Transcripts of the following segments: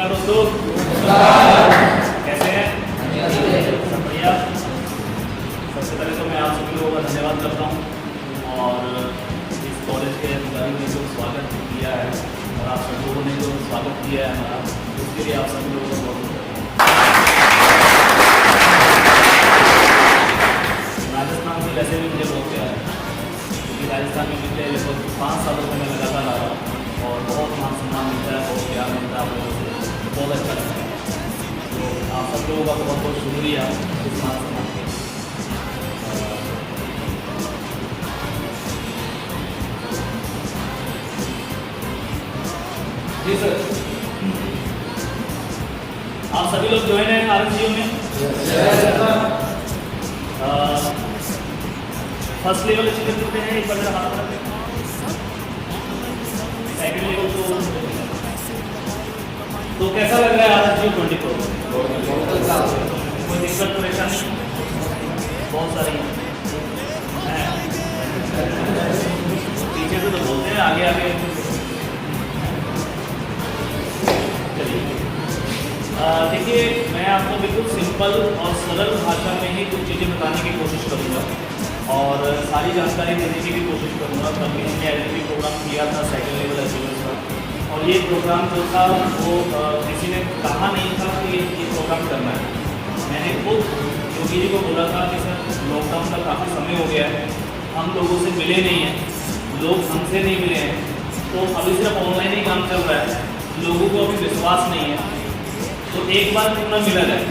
नमस्कार दोस्तों, कैसे हैं? सब बढ़िया। सबसे पहले तो मैं आप सभी लोगों का धन्यवाद करता हूँ और इस कॉलेज के अधिकारियों ने जो स्वागत किया है और आप सब लोगों ने जो स्वागत किया है हमारा, उसके लिए आप सभी लोगों का बहुत राजस्थान से वैसे भी मुझे बहुत प्यार है क्योंकि राजस्थान में पिछले लगभग 5 सालों से मैं लगातार आ रहा हूँ और बहुत मान सम्मान मिलता है, बहुत प्यार मिलता है आप लोगों से, बहुत अच्छा लगता है। तो आप सब लोगों का बहुत बहुत शुक्रिया इस मान सम्मान के। जी सर, आप सभी लोग ज्वाइन हैं RSU में? फर्स्ट लेवल अचीव करते हैं, एक बार मेरा हाथ रखें। सेकंड लेवल तो कैसा लग रहा है RSU 24? कोई दिक्कत परेशानी? बहुत सारी हैं। पीछे से तो बोलते हैं, आगे आगे चलिए। देखिए, मैं आपको बिल्कुल सिंपल और सरल भाषा में ही कुछ चीज़ें बताने की कोशिश करूँगा और सारी जानकारी देने की भी कोशिश करूँगा। कभी हमने एलएलबी प्रोग्राम किया था सेकंड लेवल अचीवर्स का और ये प्रोग्राम जो था वो किसी ने कहा नहीं था कि ये प्रोग्राम करना है। मैंने खुद योगी जी को बोला था कि सर लॉकडाउन का काफ़ी समय हो गया है, हम लोगों से मिले नहीं हैं, लोग हमसे नहीं मिले हैं, तो अभी सिर्फ ऑनलाइन ही काम चल रहा है, लोगों को अभी विश्वास नहीं है, तो एक बार क्यों ना मिला जाए।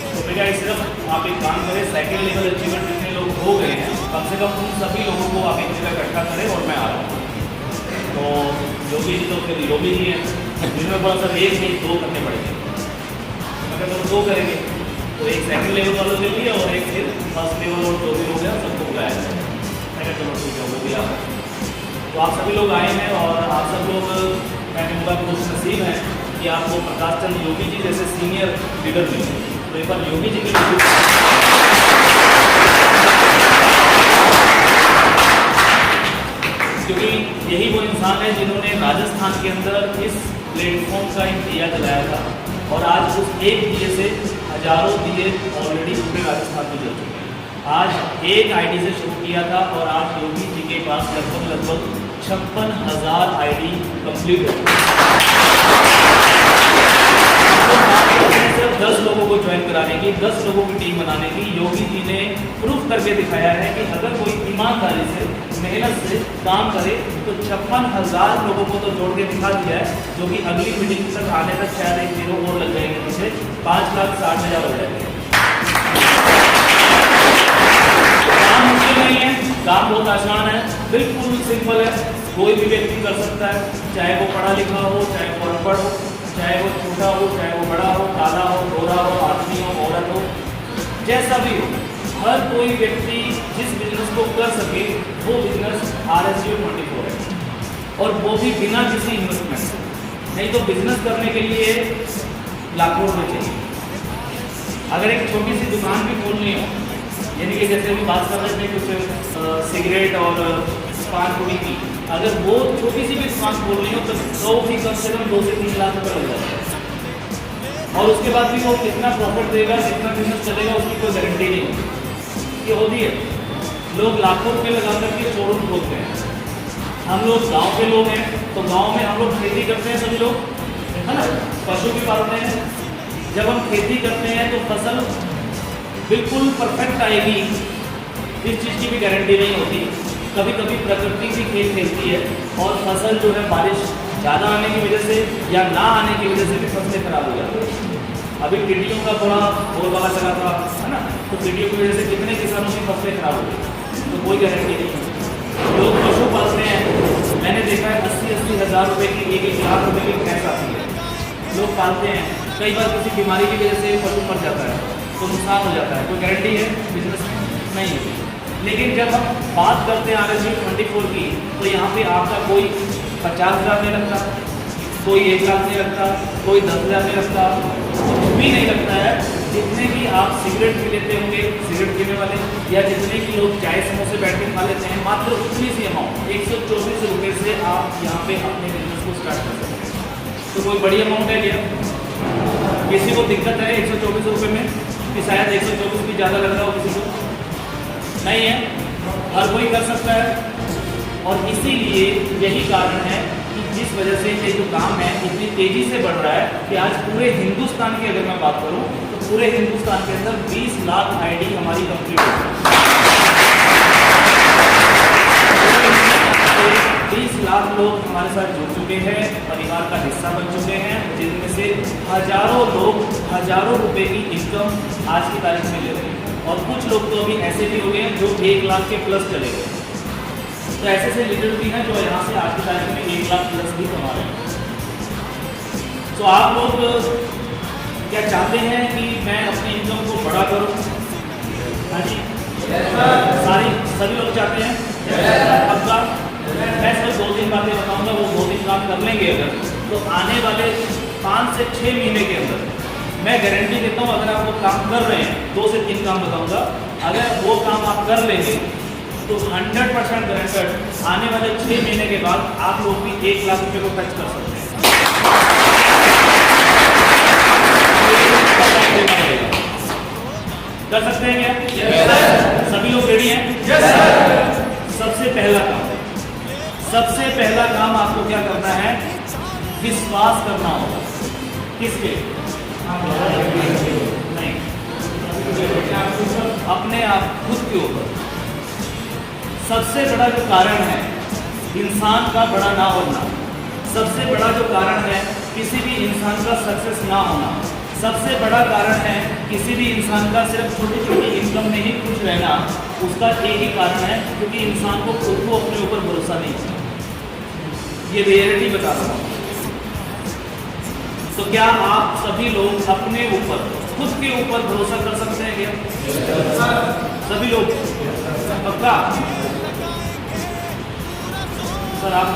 तो मैं क्या सिर्फ आप एक काम करें, सेकंड लेवल अचीवर जितने लोग हो गए हैं कम से कम उन सभी लोगों को आप एक जगह इकट्ठा करें और मैं आ रहा हूँ। तो योगी जी तो फिर योगी जी हैं, जिनमें थोड़ा सा एक नहीं 2 करने पड़ेंगे। अगर तो 2 करेंगे तो एक सेकंड लेवल वालों के लिए और एक फिर फर्स्ट लेवल और जो भी हो गया सबको बुलाया जाए। मैं चलो ठीक है, वो भी आप तो आप सभी लोग आए हैं और आप सब लोग मैं कहूँगा खुश नसीब हैं कि आपको प्रकाश चंद्र योगी जी जैसे सीनियर लीडर मिले। तो एक बार योगी जी के क्योंकि यही वो इंसान है जिन्होंने राजस्थान के अंदर इस प्लेटफॉर्म का एक दिया जलाया था और आज उस एक दिए से हजारों दिए ऑलरेडी पूरे राजस्थान में जल चुके हैं। आज एक आईडी से शुरू किया था और आज योगी जी के पास लगभग 56,000 आईडी कंप्लीट हो सिर्फ 10 लोगों को ज्वाइन कराने की, 10 लोगों की टीम बनाने की योगी जी ने प्रूफ करके दिखाया है कि अगर कोई ईमानदारी से मेहनत से काम करे तो 56,000 लोगों को तो जोड़ के दिखा दिया है, जो कि अगली मीटिंग तक आने तक शायद एक 0 और लग जाएंगे, जिससे 5,60,000 हो जाएंगे। काम मुश्किल नहीं है, काम बहुत आसान है, बिल्कुल सिंपल है, कोई भी व्यक्ति कर सकता है, चाहे वो पढ़ा लिखा हो, चाहे वो अनपढ़ हो, चाहे वो छोटा हो, चाहे वो बड़ा हो, काला हो, गोरा हो, आदमी हो, औरत हो, जैसा भी हो, हर कोई व्यक्ति जिस बिजनेस को कर सके वो बिजनेस RSU 24 है और वो भी बिना किसी इन्वेस्टमेंट। नहीं तो बिजनेस करने के लिए लाखों रुपये चाहिए। अगर एक छोटी सी दुकान भी खोलनी हो, यानी कि जैसे हम बात कर रहे थे कुछ सिगरेट और पान पुड़ी की, अगर वो छोटी सी भी दुकान खोलनी हो तो भी कम से कम 2 से 3 लाख रुपये लग जाता है और उसके बाद भी वो कितना प्रॉफिट देगा, कितना बिजनेस चलेगा, उसकी कोई गारंटी नहीं होती। ये होती है, लोग लाखों रुपये लगा करके शोरूम खोलते हैं। हम लोग गांव के लोग हैं तो गांव में हम लोग खेती करते हैं, सभी लोग है ना, पशु भी पालते हैं। जब हम खेती करते हैं तो फसल बिल्कुल परफेक्ट आएगी, इस चीज़ की भी गारंटी नहीं होती। कभी कभी प्रकृति भी खेल खेलती है और फसल जो है बारिश ज़्यादा आने की वजह से या ना आने की वजह से भी फसलें खराब हो जाती है। अभी टिड्डियों का बड़ा बोलबाला चला था, है ना, तो टिड्डियों की वजह से कितने किसानों की फसलें खराब हो गई, तो कोई गारंटी नहीं है। लोग पशु पालते हैं, मैंने देखा है 80-80 हज़ार रुपये की 1-1 लाख रुपये की भैंस आती है, लोग पालते हैं। कई बार किसी बीमारी की वजह से पशु मर जाता है तो नुकसान हो जाता है, कोई गारंटी है बिजनेस नहीं है। लेकिन जब हम बात करते हैं RSU 24 की तो यहाँ पे आपका कोई 50,000 नहीं लगता, कोई 1 लाख नहीं लगता, कोई 10,000 नहीं लगता, कुछ भी नहीं लगता है। जितने भी आप सिगरेट पी लेते होंगे, सिगरेट पीने वाले, या जितने की लोग चाय समोसे बैठ के खा लेते हैं, मात्र उतनी सी अमाउंट 124 रुपये से आप यहाँ पे अपने बिजनेस को स्टार्ट कर सकते हैं। तो कोई बड़ी अमाउंट है क्या? किसी को दिक्कत है 124 रुपये में कि शायद 124 भी ज़्यादा लग रहा हो किसी को? नहीं है, हर कोई कर सकता है। और इसीलिए यही कारण है कि जिस वजह से ये जो काम है इतनी तेज़ी से बढ़ रहा है कि आज पूरे हिंदुस्तान की अगर मैं बात करूं तो पूरे हिंदुस्तान के अंदर 20 लाख आईडी हमारी कंप्लीट हो गई। 20 लाख लोग हमारे साथ जुड़ चुके हैं, परिवार का हिस्सा बन चुके हैं, जिनमें से हजारों लोग हजारों रुपए की इनकम आज की तारीख में ले रहे हैं। और कुछ लोग तो अभी ऐसे भी हो गए हैं जो 1 लाख के प्लस चले गए। तो ऐसे से लीडर भी हैं जो यहाँ से आज की तारीख में 1 लाख प्लस भी कमा रहे हैं। तो आप लोग क्या चाहते हैं कि मैं अपनी इनकम को बड़ा करूँ? हाँ जी, सभी लोग चाहते हैं। पक्का? मैं सिर्फ 2-3 बातें बताऊंगा, वो 2-3 काम कर लेंगे अगर, तो आने वाले 5 से 6 महीने के अंदर मैं गारंटी देता हूँ, अगर आप वो काम कर रहे हैं, 2 से 3 काम बताऊंगा, अगर वो काम आप कर लेंगे तो 100% गारंटेड आने वाले 6 महीने के बाद आप लोग भी 1 लाख रुपए को टच कर सकते हैं। कर सकते हैं क्या? yes, सभी लोग रेडी हैं? yes, सबसे पहला काम आपको क्या करना है? विश्वास करना होगा। किसके? नहीं, अपने आप खुद के ऊपर। सबसे बड़ा जो कारण है इंसान का बड़ा ना होना, सबसे बड़ा जो कारण है किसी भी इंसान का सक्सेस ना होना, सबसे बड़ा कारण है किसी भी इंसान का सिर्फ छोटी छोटी इनकम में ही खुश रहना, उसका एक ही कारण है क्योंकि इंसान को खुद को अपने ऊपर भरोसा नहीं है। ये रियलिटी बता रहा हूँ। तो क्या आप सभी लोग अपने ऊपर, खुद के ऊपर भरोसा कर सकते हैं क्या? सभी लोग? पक्का? सर आप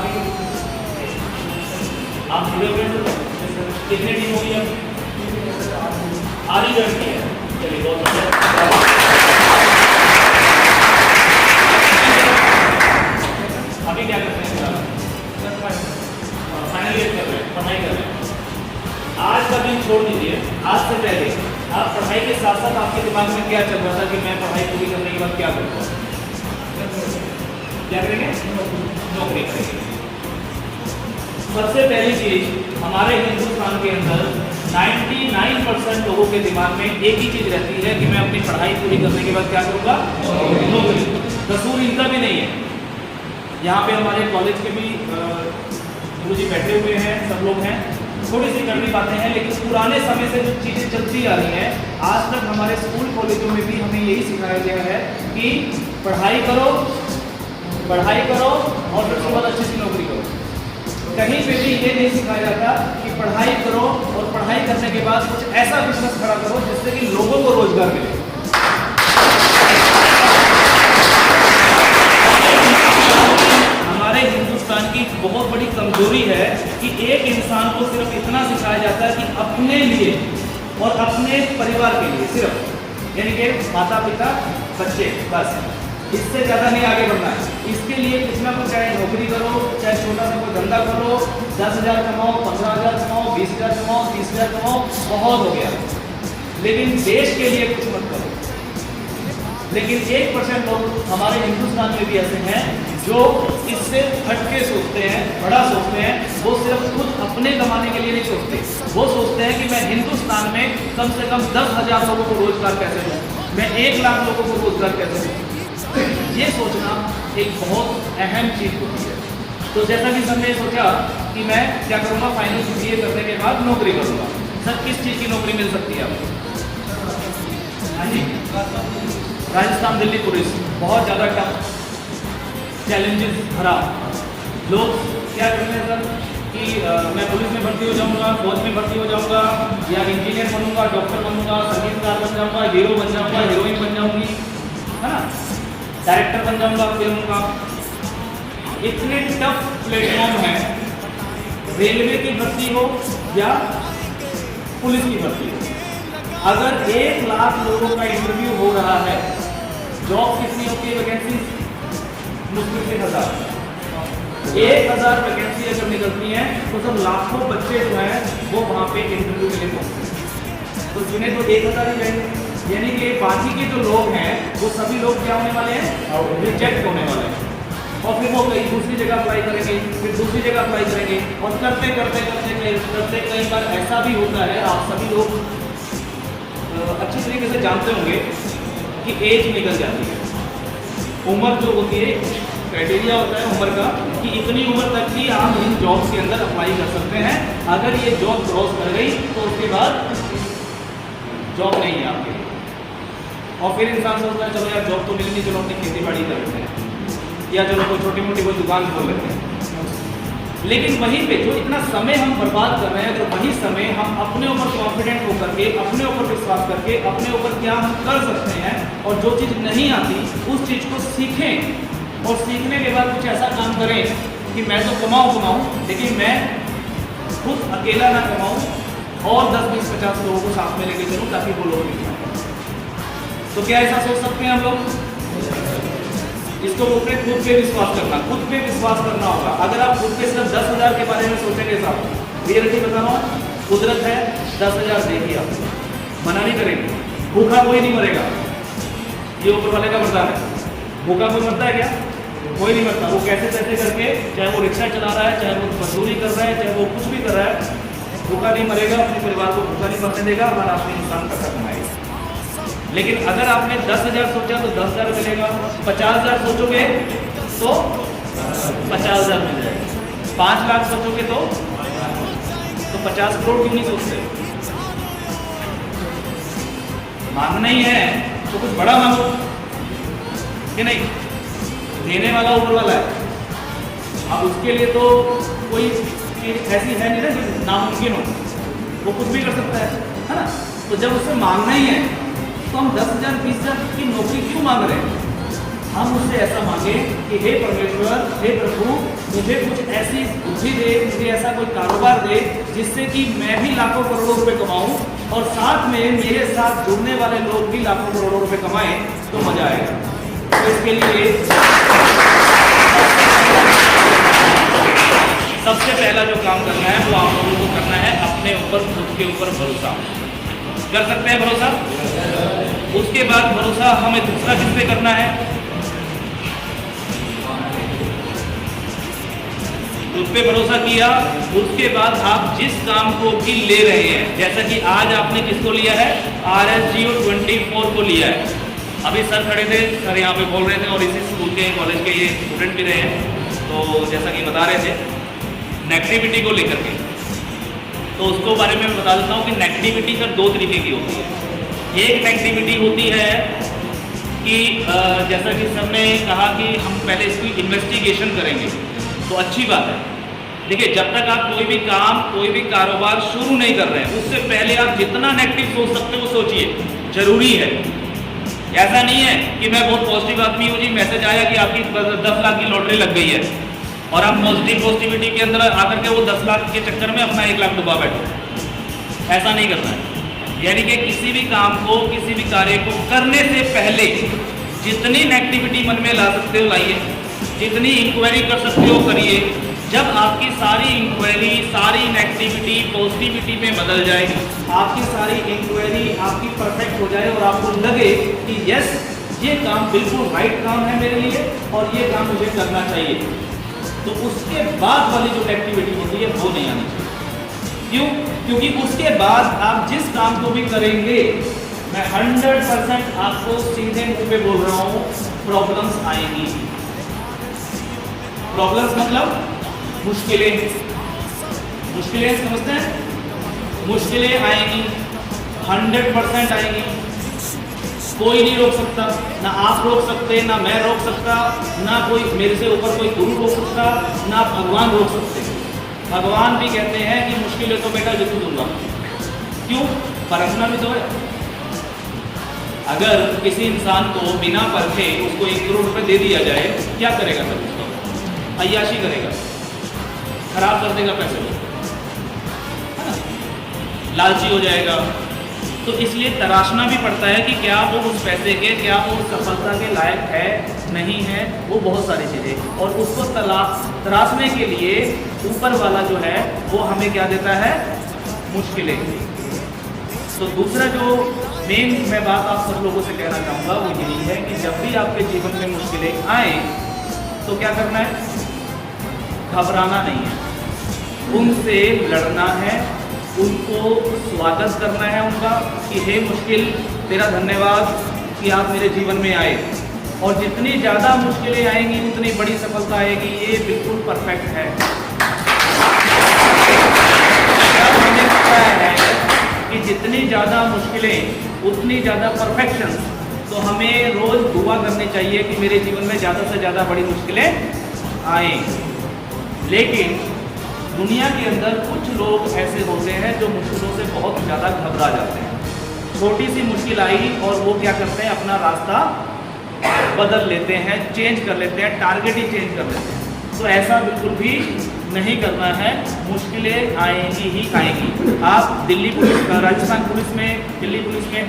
जुड़े हुए हैं? कितनी टीम होगी अब? आधी लड़की है। चलिए बहुत अच्छा। अभी क्या करते हैं? फाइनल ईयर कर रहे हैं, पढ़ाई कर रहे हैं। आज का दिन छोड़ दीजिए, आज से पहले आप पढ़ाई के साथ साथ आपके दिमाग में क्या चल रहा था कि मैं पढ़ाई पूरी करने के बाद क्या करूँगा? क्या करेंगे? नौकरी करेंगे। सबसे पहली चीज हमारे हिंदुस्तान के अंदर 99% लोगों के दिमाग में एक ही चीज रहती है कि मैं अपनी पढ़ाई पूरी करने के बाद क्या करूँगा? नौकरी। कसूर इनका भी नहीं है। यहाँ पे हमारे कॉलेज के भी गुरुजी बैठे हुए हैं, सब लोग हैं, थोड़ी सी कड़वी बातें हैं, लेकिन पुराने समय से जो चीज़ें चलती आ रही हैं, आज तक हमारे स्कूल कॉलेजों में भी हमें यही सिखाया गया है कि पढ़ाई करो और फिर उसके बाद अच्छी सी नौकरी करो। कहीं पे भी ये नहीं सिखाया जाता कि पढ़ाई करो और पढ़ाई करने के बाद कुछ ऐसा बिजनेस खड़ा करो जिससे कि लोगों को रोजगार मिले। हमारे हिंदुस्तान की बहुत बड़ी कमजोरी है कि एक इंसान को सिर्फ इतना सिखाया जाता है कि अपने लिए और अपने परिवार के लिए सिर्फ, यानी कि माता पिता बच्चे, बस, इससे ज़्यादा नहीं आगे बढ़ना है। इसके लिए कुछ ना कुछ, चाहे नौकरी करो, चाहे छोटा सा कोई धंधा करो, 10,000 कमाओ, 15,000 कमाओ, 20,000 कमाओ, 30,000 कमाओ, बहुत हो गया, लेकिन देश के लिए कुछ मत करो। लेकिन 1% लोग हमारे हिंदुस्तान में भी ऐसे हैं जो इससे हटके सोचते हैं, बड़ा सोचते हैं। वो सिर्फ खुद अपने कमाने के लिए नहीं सोचते, वो सोचते हैं कि मैं हिंदुस्तान में कम से कम 10,000 लोगों को रोजगार कैसे दूँ, मैं 1 लाख लोगों को रोजगार कैसे दूँ। ये सोचना एक बहुत अहम चीज़ होती है। तो जैसा कि सर ने सोचा कि मैं क्या करूँगा, फाइनल BCA करने के बाद नौकरी करूँगा। सर किस चीज़ की नौकरी मिल सकती है आपको? हाँ जी, राजस्थान दिल्ली पुलिस, बहुत ज़्यादा टफ, चैलेंजेस भरा। लोग क्या करते हैं सर कि मैं पुलिस में भर्ती हो जाऊँगा, फौज में भर्ती हो जाऊँगा, या इंजीनियर बनूंगा, डॉक्टर बनूंगा, संगीतकार बन जाऊँगा, हीरो बन जाऊँगा, हीरोइन बन जाऊँगी, है ना, डायरेक्टर बन जाऊँगा फिल्म का। इतने टफ प्लेटफॉर्म है, रेलवे की भर्ती हो या पुलिस की भर्ती हो, अगर 1 लाख लोगों का इंटरव्यू हो रहा है, जॉब कितनी होती है, वैकेंसी मुश्किल से 1000, 1000 वैकेंसी अगर निकलती हैं तो सब लाखों बच्चे जो हैं वो वहाँ पे इंटरव्यू के लिए पहुँचते हैं। तो चुने तो 1000 ही जाएंगे, यानी कि बाकी के जो लोग हैं वो सभी लोग क्या होने वाले हैं, रिजेक्ट होने वाले हैं। और फिर वो कहीं दूसरी जगह अप्लाई करेंगे, फिर दूसरी जगह अप्लाई करेंगे, और करते करते करते करते कई बार ऐसा भी होता है, आप सभी लोग अच्छी तरीके से जानते होंगे कि एज निकल जाती है, उम्र जो होती है, क्राइटेरिया होता है उम्र का कि इतनी उम्र तक ही आप इन जॉब्स के अंदर अप्लाई कर सकते हैं। अगर ये जॉब क्रॉस कर गई तो उसके बाद जॉब नहीं है आपके, और फिर इंसान सोचता है चलो यार जॉब तो मिल नहीं, चलो अपनी खेती बाड़ी कर लेते हैं, या चलो कोई छोटी मोटी कोई दुकान खोल लेते हैं। लेकिन वहीं पे जो इतना समय हम बर्बाद कर रहे हैं, अगर वही समय हम अपने ऊपर कॉन्फिडेंट होकर के, अपने ऊपर विश्वास करके, अपने ऊपर क्या हम कर सकते हैं, और जो चीज़ नहीं आती उस चीज़ को सीखें, और सीखने के बाद कुछ ऐसा काम करें कि मैं तो कमाऊँ, लेकिन मैं खुद अकेला ना कमाऊँ और 10, 20, 50 लोगों को साथ में लेके चलूँ ताकि वो लोग भी खाएं। तो क्या ऐसा सोच सकते हैं हम लोग? इसको बोलते हैं खुद पे विश्वास करना। खुद पे विश्वास करना होगा। अगर आप खुद पे सिर्फ 10,000 के बारे में सोचेंगे साहब, रियलिटी बता रहा हूँ, कुदरत है 10,000 देगी आपको, मना नहीं करेंगे। भूखा कोई नहीं मरेगा, ये ऊपर वाले का वरदान है। भूखा कोई मरता है क्या? कोई नहीं मरता। वो कैसे कैसे करके, चाहे वो रिक्शा चला रहा है, चाहे वो मजदूरी कर रहा है, चाहे वो कुछ भी कर रहा है, भूखा नहीं मरेगा, अपने परिवार को भूखा नहीं मरने देगा, हमारा अपने इंसान पैसा कमाएगा। लेकिन अगर आपने 10,000 सोचा तो 10,000 मिलेगा, 50,000 सोचोगे तो 50,000 मिल जाएगा, 5 लाख सोचोगे तो 50 करोड़ क्यों नहीं सोचते? मांगना ही है तो कुछ बड़ा मांगो कि नहीं, देने वाला ऊपर वाला है। अब उसके लिए तो कोई चीज ऐसी है नहीं ना जो नामुमकिन हो, वो कुछ भी कर सकता है ना। तो जब उससे मांगना ही है तो हम 10,000 20,000 की नौकरी क्यों मांग रहे हैं? हम उससे ऐसा मांगे कि हे परमेश्वर, हे प्रभु, मुझे कुछ ऐसी बुद्धि दे, मुझे ऐसा कोई कारोबार दे जिससे कि मैं भी लाखों करोड़ों रुपए कमाऊं, और साथ में मेरे साथ जुड़ने वाले लोग भी लाखों करोड़ों रुपए कमाएं, तो मजा आएगा। तो इसके लिए सबसे पहला जो काम करना है वो आप लोगों को करना है अपने ऊपर, खुद के ऊपर भरोसा। कर सकते हैं भरोसा? उसके बाद भरोसा हमें दूसरा किस पे करना है? उस पे भरोसा किया, उसके बाद आप जिस काम को भी ले रहे हैं, जैसा कि आज आपने किसको लिया है? RSGO 24 को लिया है। अभी सर खड़े थे, सर यहाँ पे बोल रहे थे, और इसी स्कूल के कॉलेज के ये स्टूडेंट भी रहे हैं, तो जैसा कि बता रहे थे नेगेटिविटी को लेकर के, तो उसको बारे में मैं बता देता हूँ कि नेगेटिविटी का 2 तरीके की होती है। एक नेगेटिविटी होती है कि जैसा कि सर ने कहा कि हम पहले इसकी इन्वेस्टिगेशन करेंगे, तो अच्छी बात है। देखिए, जब तक आप कोई भी काम, कोई भी कारोबार शुरू नहीं कर रहे हैं, उससे पहले आप जितना नेगेटिव सोच सकते हो सोचिए, जरूरी है। ऐसा नहीं है कि मैं बहुत पॉजिटिव आदमी हूँ जी, मैसेज आया कि आपकी 10 लाख की लॉटरी लग गई है, और आप पॉजिटिविटी के अंदर आकर के वो 10 लाख के चक्कर में अपना 1 लाख डुबा बैठो। ऐसा नहीं करना है। यानी कि किसी भी काम को, किसी भी कार्य को करने से पहले जितनी नेगेटिविटी मन में ला सकते हो लाइए, जितनी इंक्वायरी कर सकते हो करिए। जब आपकी सारी इंक्वायरी, सारी नेगेटिविटी पॉजिटिविटी में बदल जाए, आपकी सारी इंक्वायरी आपकी परफेक्ट हो जाए, और आपको लगे कि यस, ये काम बिल्कुल राइट काम है मेरे लिए, और ये काम मुझे करना चाहिए, तो उसके बाद वाली जो नेगेटिविटी होती है वो नहीं आनी चाहिए। क्यों? क्योंकि उसके बाद आप जिस काम को भी करेंगे, मैं 100% आपको सीधे मुंह पे बोल रहा हूँ, प्रॉब्लम्स आएंगी। प्रॉब्लम्स मतलब मुश्किलें समझते हैं? मुश्किलें आएंगी, 100% आएंगी। कोई नहीं रोक सकता, ना आप रोक सकते, ना मैं रोक सकता, ना कोई मेरे से ऊपर कोई गुरु रोक सकता, ना भगवान रोक सकते। भगवान भी कहते हैं कि मुश्किलें तो बेटा जरूर दूंगा। क्यों? परखना भी तो है। अगर किसी इंसान को बिना परखे उसको 1 करोड़ रुपए दे दिया जाए, क्या करेगा सर? उसको अय्याशी करेगा, खराब कर देगा पैसे को, है ना, लालची हो जाएगा। तो इसलिए तराशना भी पड़ता है कि क्या वो उस पैसे के, क्या वो उस सफलता के लायक है नहीं है, वो बहुत सारी चीज़ें, और उसको तराशने के लिए ऊपर वाला जो है वो हमें क्या देता है, मुश्किलें। तो दूसरा जो मेन मैं बात आप सब लोगों से कहना चाहूँगा वो यही है कि जब भी आपके जीवन में मुश्किलें आए तो क्या करना है, घबराना नहीं है, उनसे लड़ना है, उनको स्वागत करना है उनका कि हे मुश्किल, तेरा धन्यवाद कि आप मेरे जीवन में आए, और जितनी ज़्यादा मुश्किलें आएंगी उतनी बड़ी सफलता आएगी, ये बिल्कुल परफेक्ट है। हमें पता है कि जितनी ज़्यादा मुश्किलें उतनी ज़्यादा परफेक्शन, तो हमें रोज़ दुआ करनी चाहिए कि मेरे जीवन में ज़्यादा से ज़्यादा बड़ी मुश्किलें आए। लेकिन दुनिया के अंदर कुछ लोग ऐसे होते हैं जो मुश्किलों से बहुत ज़्यादा घबरा जाते हैं। छोटी सी मुश्किल आई और वो क्या करते हैं, अपना रास्ता बदल लेते हैं, चेंज कर लेते हैं, टारगेट ही चेंज कर लेते हैं। तो ऐसा बिल्कुल भी नहीं करना है, मुश्किलें आएंगी ही आएंगी। आप दिल्ली पुलिस, राजस्थान पुलिस में, दिल्ली पुलिस में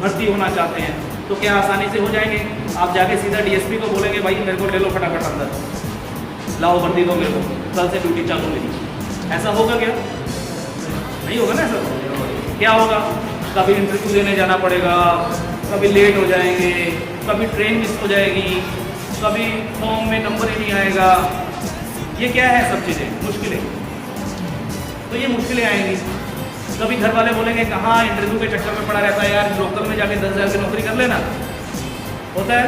भर्ती होना चाहते हैं तो क्या आसानी से हो जाएंगे? आप जाके सीधा डीएसपी को बोलेंगे भाई मेरे को ले लो फटाफट अंदर, लाओ वर्दी दो मेरे को, कल से ड्यूटी चालू मेरी। ऐसा होगा क्या? नहीं होगा ना। ऐसा क्या होगा, कभी इंटरव्यू देने जाना पड़ेगा, कभी लेट हो जाएंगे, कभी ट्रेन मिस हो जाएगी, कभी फॉर्म में नंबर ही नहीं आएगा। ये क्या है, सब चीज़ें मुश्किलें। तो ये मुश्किलें आएंगी। कभी घर वाले बोलेंगे कहाँ इंटरव्यू के चक्कर में पड़ा रहता है यार, लोकल में जाके 10,000 की नौकरी कर लेना, होता है।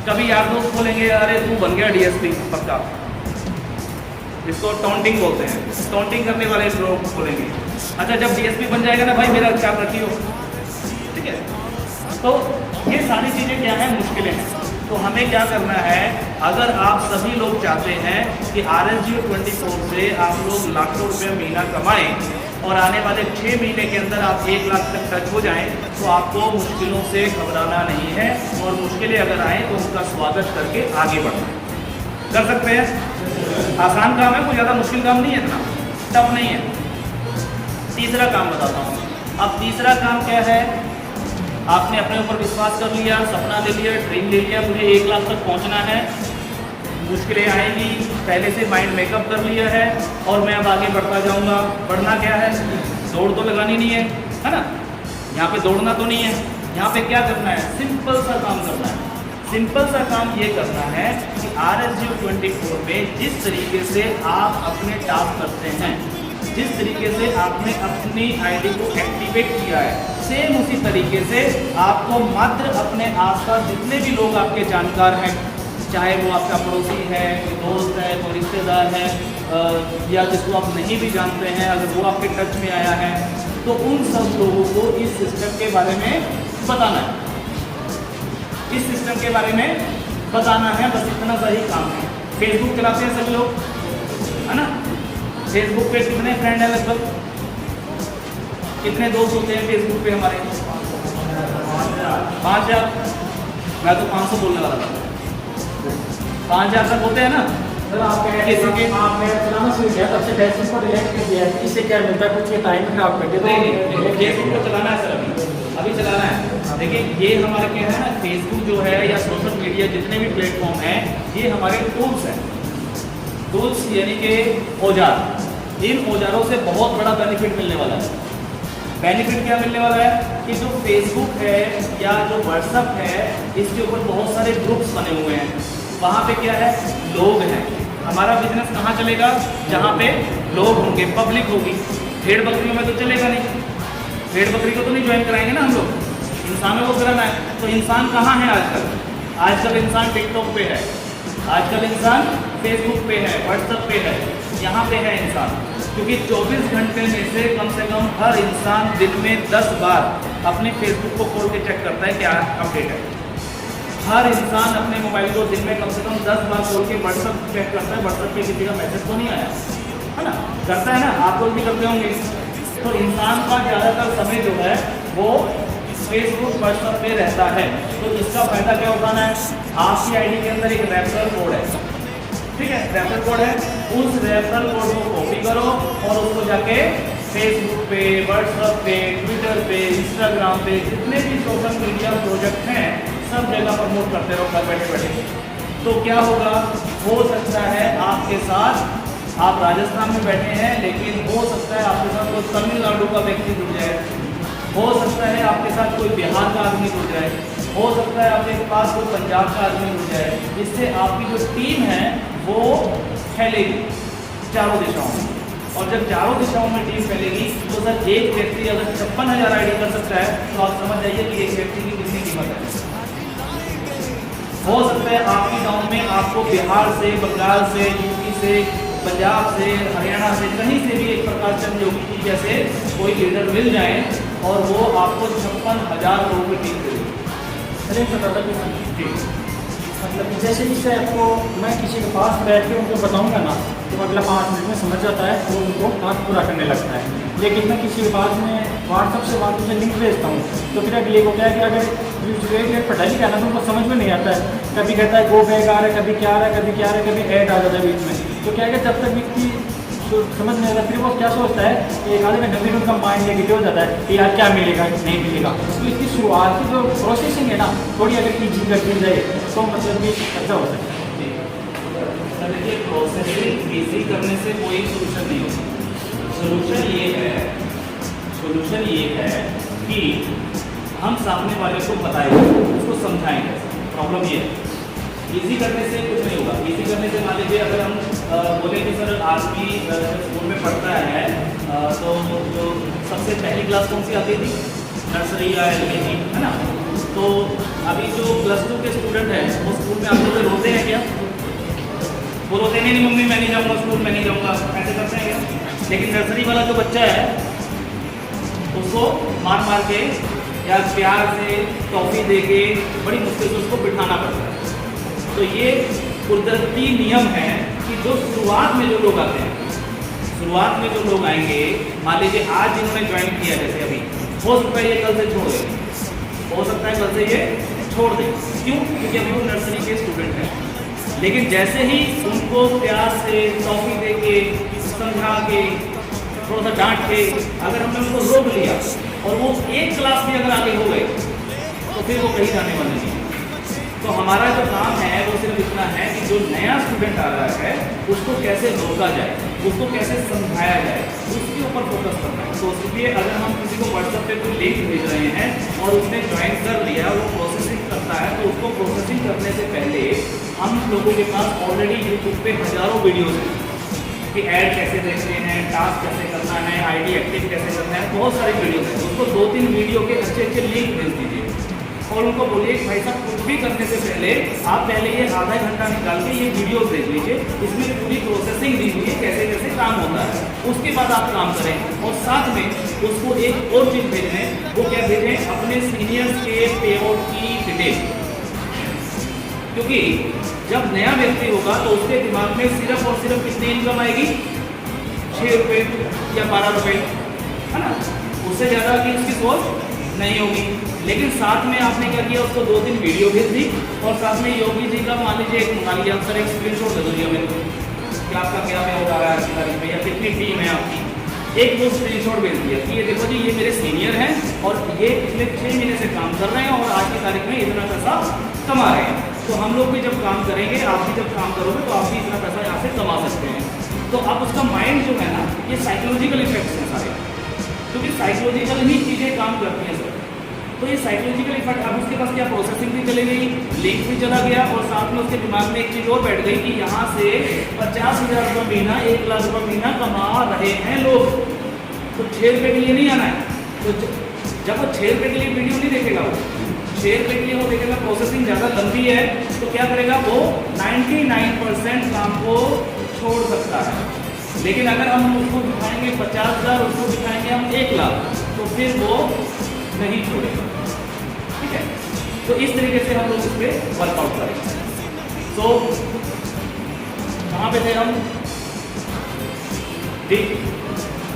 कभी यार दोस्त बोलेंगे अरे तू बन गया डीएसपी पक्का, इसको टॉन्टिंग बोलते हैं, टॉन्टिंग करने वाले लोग बोलेंगे अच्छा जब डीएसपी बन जाएगा ना भाई मेरा ख्याल रखियो, ठीक है। तो ये सारी चीज़ें क्या है, मुश्किलें हैं। तो हमें क्या करना है, अगर आप सभी लोग चाहते हैं कि RSGO 24 से आप लोग लाखों रुपये महीना कमाएं और आने वाले 6 महीने के अंदर आप 1 लाख तक टच हो जाएं, तो आपको मुश्किलों से घबराना नहीं है, और मुश्किलें अगर आएँ तो उनका स्वागत करके आगे बढ़ना है। कर सकते हैं, आसान काम है, कोई ज़्यादा मुश्किल काम नहीं है, इतना टफ नहीं है। तीसरा काम बताता हूँ। अब तीसरा काम क्या है, आपने अपने ऊपर विश्वास कर लिया, सपना ले लिया, ड्रीम ले लिया, मुझे 1 लाख तक पहुँचना है, मुश्किलें आएंगी, पहले से माइंड मेकअप कर लिया है और मैं अब आगे बढ़ता जाऊंगा। बढ़ना क्या है, दौड़ तो लगानी नहीं है ना, यहाँ पे दौड़ना तो नहीं है, यहाँ पे क्या करना है, सिंपल सा काम करना है। सिंपल सा काम ये करना है कि RSGO 24 में जिस तरीके से आप अपने टास्क करते हैं, जिस तरीके से आपने अपनी आईडी को एक्टिवेट किया है, सेम उसी तरीके से आपको मात्र अपने आसपास जितने भी लोग आपके जानकार हैं, चाहे वो आपका पड़ोसी है, कोई दोस्त है, कोई रिश्तेदार है, या जिसको आप नहीं भी जानते हैं, अगर वो आपके टच में आया है तो उन सब लोगों को इस सिस्टम के बारे में बताना है, इस सिस्टम के बारे में बताना है, बस इतना सा ही काम है। फेसबुक चलाते हैं सभी लोग, है ना। फेसबुक पे कितने फ्रेंड हैं, लगभग कितने दोस्त होते हैं फेसबुक पे हमारे? 5,000। मैं तो 500 बोलने वाला था। 5,000 तक होते हैं ना। सर आपने चलाना शुरू किया तब से फेसबुक को डिलीट कर दिया, इससे क्या मिलता है, कुछ टाइम खराब कर दिया? नहीं, फेसबुक को चलाना है सर, अभी चलाना है। देखिए ये हमारे क्या है ना, फेसबुक जो है या सोशल मीडिया जितने भी प्लेटफॉर्म हैं, ये हमारे टूल्स हैं। टूल्स यानी कि औजार। इन औजारों से बहुत बड़ा बेनिफिट मिलने वाला है। बेनिफिट क्या मिलने वाला है कि जो फेसबुक है या जो व्हाट्सअप है, इसके ऊपर बहुत सारे ग्रुप्स बने हुए हैं। वहाँ पे क्या है, लोग हैं। हमारा बिजनेस कहाँ चलेगा, जहाँ पे लोग होंगे, पब्लिक होगी। भेड़ बकरियों में तो चलेगा नहीं, भेड़ बकरी को तो नहीं ज्वाइन कराएंगे ना हम लोग, इंसानों को कराना है। तो इंसान कहाँ है आजकल? आजकल इंसान टिकटॉक पे है, आजकल इंसान फेसबुक पे है, व्हाट्सएप पे है, यहाँ पे है इंसान। क्योंकि 24 घंटे में से कम हर इंसान दिन में 10 बार अपने फेसबुक को खोल के चेक करता है क्या अपडेट है। हर इंसान अपने मोबाइल को दिन में कम से कम 10 बार खोल के व्हाट्सएप चेक करता है, व्हाट्सएप पे किसी का मैसेज तो नहीं आया, है ना, करता है ना, आप लोग भी करते होंगे। तो इंसान का ज़्यादातर समय जो है वो फेसबुक व्हाट्सएप पे रहता है। तो इसका फायदा क्या उठाना है, आपकी आईडी के अंदर एक रेफरल कोड है, ठीक है, रेफरल कोड है, उस रेफरल कोड को कॉपी करो और उसको जाके फेसबुक पे, व्हाट्सएप पे, ट्विटर पे, इंस्टाग्राम पे, जितने भी सोशल मीडिया प्रोजेक्ट हैं सब जगह प्रमोट करते रहो घर बैठे बैठे, तो क्या होगा, हो सकता है आपके साथ आप राजस्थान में बैठे हैं, लेकिन हो सकता है आपके साथ कोई तमिलनाडु का व्यक्ति जुड़ जाए, हो सकता है आपके साथ कोई बिहार का आदमी जुड़ जाए, हो सकता है आपके पास कोई पंजाब का आदमी जुड़ जाए। इससे आपकी जो टीम है वो फैलेगी चारों दिशाओं में, और जब चारों दिशाओं में टीम फैलेगी तो सर एक व्यक्ति अगर 56,000 आईडी कर सकता है तो आप समझ जाइए कि एक व्यक्ति की कितनी कीमत है। हो सकता है आपकी गांव में आपको बिहार से, बंगाल से, यूपी से, पंजाब से, हरियाणा से, कहीं से भी एक प्रकाश चंद्र योगी जी जैसे कोई लीडर मिल जाए और वो आपको 56,000 लोगों की टीम देगी। अरे मतलब जैसे जिससे आपको मैं किसी के पास बैठ के उनको बताऊंगा ना तो अगला 5 मिनट में समझ जाता है और उनको काम पूरा करने लगता है। लेकिन मैं किसी के पास में व्हाट्सअप से बात उसे लिंक भेजता हूँ तो फिर अगले को क्या है कि अगर पढ़ाई लिखा ना तो उनको समझ में नहीं आता है, कभी कहता है गो बैग आ रहा है, कभी क्या आ रहा है, कभी क्या आ रहा है, कभी ऐड आ जाता है बीच में। तो क्या है कि जब तक व्यक्ति समझ नहीं आता फिर वो क्या सोचता है कि एक आधे घंटे फिर उनका माइंड नेगेटिव हो जाता है कि यार क्या मिलेगा नहीं मिलेगा। तो इसकी शुरुआत की जो प्रोसेसिंग है ना थोड़ी अगर ईजी कर दी जाए तो मतलब कि अच्छा हो सकता है। देखिए प्रोसेसिंग इजी करने से कोई सोल्यूशन नहीं होता। सोल्यूशन ये है कि हम सामने वाले को बताएंगे, उसको समझाएंगे। प्रॉब्लम ये है इजी करने से कुछ नहीं होगा। इजी करने से मान लीजिए अगर हम बोले कि सर आदमी स्कूल में पढ़ता है तो जो सबसे पहली क्लास कौन सी आती थी, नर्सरी या LKG, है ना। तो अभी जो +2 के स्टूडेंट हैं वो स्कूल में आते हुए रोते हैं क्या? वो रोते नहीं मम्मी मैं नहीं जाऊँगा स्कूल, मैं नहीं जाऊँगा, ऐसे करते हैं क्या? लेकिन नर्सरी वाला जो बच्चा है उसको मार मार के या प्यार से टॉफ़ी दे के बड़ी मुश्किल से उसको बिठाना पड़ता है। तो ये कुदरती नियम है कि जो शुरुआत में जो लोग आते हैं, शुरुआत में जो लोग आएंगे, मान लीजिए आज इन्होंने ज्वाइन किया जैसे अभी, हो सकता है ये कल से छोड़ दें, हो सकता है कल से ये छोड़ दें। क्यों? क्योंकि अभी वो नर्सरी के स्टूडेंट हैं। लेकिन जैसे ही उनको प्यार से टॉफ़ी दे के समझा के थोड़ा सा डांट के अगर हमने उनको रोक लिया और वो एक क्लास भी अगर आगे हो गए तो फिर वो कहीं जाने वाले नहीं। तो हमारा जो काम है वो सिर्फ इतना है कि जो नया स्टूडेंट आ रहा है उसको कैसे रोका जाए, उसको कैसे समझाया जाए, उसके ऊपर फोकस करना है। तो इसलिए अगर हम किसी को व्हाट्सएप पे कोई लिंक भेज रहे हैं और उसने ज्वाइन कर लिया, वो प्रोसेसिंग करता है, तो उसको प्रोसेसिंग करने से पहले हम लोगों के पास ऑलरेडी यूट्यूब पे हज़ारों वीडियोज़ हैं कि ऐड कैसे देखते हैं, टास्क कैसे करना है, ID एक्टिव कैसे करना है, बहुत सारी वीडियोज़ हैं। उसको 2-3 वीडियो के अच्छे लिंक भेज दीजिए और उनको बोलिए कि भाई साहब कुछ भी करने से पहले आप पहले ये आधा घंटा निकाल के ये वीडियो देख लीजिए, इसमें पूरी प्रोसेसिंग दी हुई है कैसे कैसे काम होता है, उसके बाद आप काम करें। और साथ में उसको एक और चीज़ भेजें, वो क्या भेजें, अपने सीनियर्स के पेआउट की डिटेल। क्योंकि जब नया व्यक्ति होगा तो उसके दिमाग में सिर्फ और सिर्फ कितनी इनकम आएगी, 6 रुपये या 12 रुपये, है ना, उससे ज़्यादा की उसकी सोच नहीं होगी। लेकिन साथ में आपने क्या किया, उसको 2-3 वीडियो भेज दी और साथ में योगी जी का मान लीजिए एक मंगा लिया, सर एक स्क्रीनशॉट दे दीजिए मेरे को कि आपका क्या पे हो रहा है आज की तारीख में या कितनी टीम है आपकी। एक वो स्क्रीनशॉट भेज दिया कि ये देखो जी ये मेरे सीनियर हैं और ये पिछले 6 महीने से काम कर रहे हैं और आज की तारीख में इतना पैसा कमा रहे हैं। तो हम लोग भी जब काम करेंगे, आप भी जब काम करोगे तो आप भी इतना पैसा यहाँ से कमा सकते हैं। तो अब उसका माइंड जो है ना, ये साइकोलॉजिकल इफेक्ट्स हैं सारे, क्योंकि साइकोलॉजिकल ही चीज़ें काम करती हैं सर। तो ये साइकोलॉजिकल इफेक्ट, अब उसके पास क्या प्रोसेसिंग भी चली गई, लिंक भी चला गया और साथ में उसके दिमाग में एक चीज़ और बैठ गई कि यहाँ से 50,000 रुपये महीना, 1 लाख रुपये महीना कमा रहे हैं लोग, तो 6 रुपये के लिए नहीं आना है। तो जब वो 6 रुपये के लिए वीडियो नहीं देखेगा, वो 6 रुपये के लिए वो देखेगा प्रोसेसिंग ज़्यादा लंबी है, तो क्या करेगा वो 99% काम को छोड़ सकता है। लेकिन अगर हम उसको दिखाएंगे 50,000, उसको दिखाएंगे हम 1 लाख, तो फिर वो नहीं छोड़ेगा। ठीक है, तो इस तरीके से हम लोग इस पर वर्कआउट करेंगे। तो कहाँ पे थे हम? ठीक,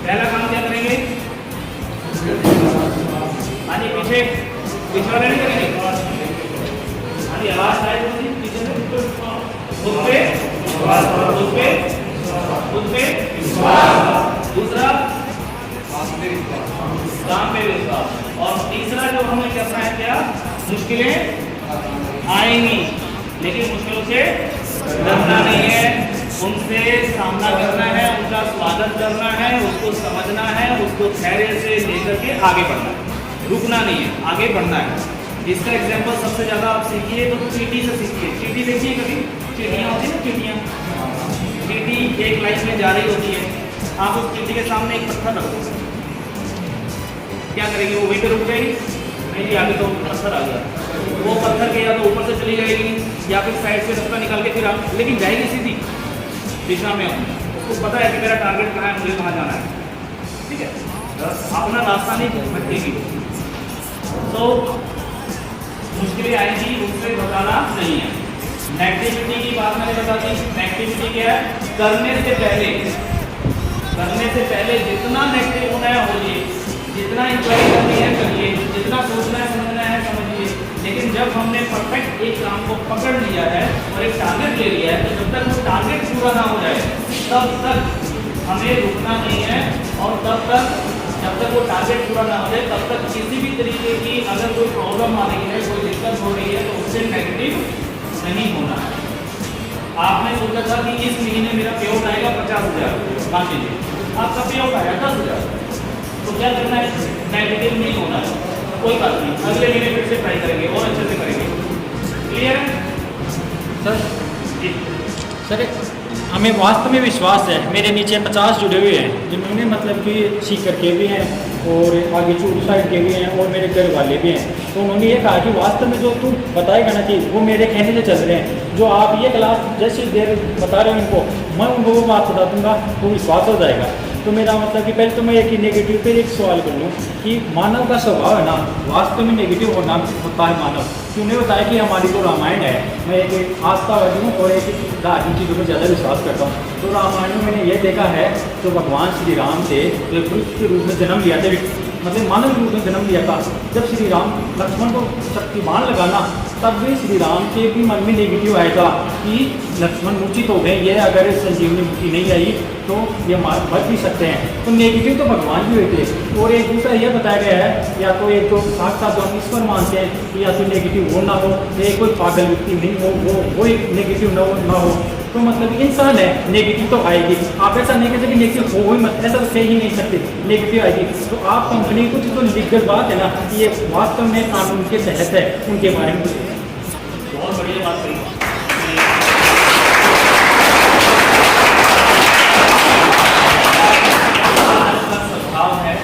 पहला काम क्या करेंगे? हाँ जी, पीछे वाले नहीं करेंगे। हाँ जी, आवाज आए तो पीछे से उस पे दूसरा काम पे विश्वास, और तीसरा जो हमें करना है क्या, मुश्किलें आएंगी, लेकिन मुश्किलों से डरना नहीं है, उनसे सामना करना है, उनका स्वागत करना है, उसको समझना है, उसको धैर्य से लेकर के आगे बढ़ना है, रुकना नहीं है, आगे बढ़ना है। इसका एग्जाम्पल सबसे ज़्यादा आप सीखिए तो चींटी से सीखिए। चींटी देखिए कभी, चींटियाँ होती है ना, चींटियाँ, चींटी एक लाइन में जा रही होती है, आप उस चींटी के सामने एक पत्थर रख दो, क्या करेगी वो? वहीं पे रुक जाएगी? नहीं जी, आगे तो पत्थर आ गया, वो पत्थर के या तो ऊपर से चली जाएगी या फिर साइड से रास्ता निकाल के फिर लेकिन जाएगी सीधी दिशा में, उसको पता है कि मेरा टारगेट कहाँ है, मुझे कहाँ जाना है, ठीक है, अपना रास्ता नहीं भटकेगी। तो मुश्किलें आएंगी, उससे घबराना नहीं है। नेगेटिविटी की बात मैंने बता दी। नेगेटिविटी क्या है? करने से पहले जितना नेगेटिव होना है होइए, जितना इंक्वायरी करनी है करिए, जितना सोचना है समझना है समझिए, लेकिन जब हमने परफेक्ट एक काम को पकड़ लिया है और एक टारगेट ले लिया है, तो जब तक वो टारगेट पूरा ना हो जाए तब तक हमें रुकना नहीं है, और तब तक जब तक वो टारगेट पूरा ना हो जाए तब तक किसी भी तरीके की अगर कोई प्रॉब्लम आ रही है, कोई दिक्कत हो रही है, तो उससे नेगेटिव नहीं होना है। आपने सोचा था कि इस महीने मेरा पे आउट आएगा 50,000, मान लीजिए आपका पे आउट आया 10,000, तो क्या करना है? नेगेटिव नहीं होना है, कोई बात नहीं, अगले महीने फिर से ट्राई करेंगे और अच्छे से करेंगे। क्लियर है सर? जी सर, हमें वास्तव में विश्वास है, मेरे नीचे 50 जुड़े हुए हैं जिन्होंने मतलब कि सीकर के भी हैं और आगे चूरू साइड के भी हैं और मेरे घर वाले भी हैं। तो उन्होंने ये कहा कि वास्तव में जो तू बताएगा ना चीज़, वो मेरे कहने से चल रहे हैं, जो आप ये क्लास जैसी देर बता रहे हो इनको, मैं उनको वो बात बता दूंगा तो विश्वास हो जाएगा। तो मेरा मतलब कि पहले तो मैं एक नेगेटिव पे एक सवाल कर लूँ कि मानव का स्वभाव है ना, वास्तव में नेगेटिव होना होता है मानव। क्योंकि बताया कि हमारी जो रामायण है, मैं एक आस्थावादी हूँ और एक धार्मिक चीज़ों पर ज़्यादा विश्वास करता हूँ। तो रामायण में मैंने ये देखा है तो भगवान श्री राम थे जो पुरुष के रूप में जन्म लिया था, मतलब मानव रूप में जन्म लिया था। जब श्री राम लक्ष्मण को शक्तिमान लगाना, तब भी श्री राम के भी मन में नेगेटिव आएगा कि लक्ष्मण मूर्छित हो गए, ये अगर संजीवनी बूटी नहीं आई तो ये मर भी सकते हैं। तो नेगेटिव तो भगवान भी हुए थे। और एक दूसरा यह बताया गया है, या तो एक तो साक्षात जो हम ईश्वर मानते हैं कि या तो नेगेटिव हो ना हो, या कोई पागल व्यक्ति नहीं हो, वो एक नेगेटिव ना हो। तो मतलब इंसान है, नेगेटिव तो आएगी। आप ऐसा नहीं कह सकते नेगेटिव हो ही मत, ऐसा कह ही नहीं सकते, नेगेटिव आएगी। तो आप कंपनी कुछ जो लीगल बात है ना, ये वास्तव में कानून के तहत है, उनके बारे में बहुत बढ़िया बात कही। स्वभाव है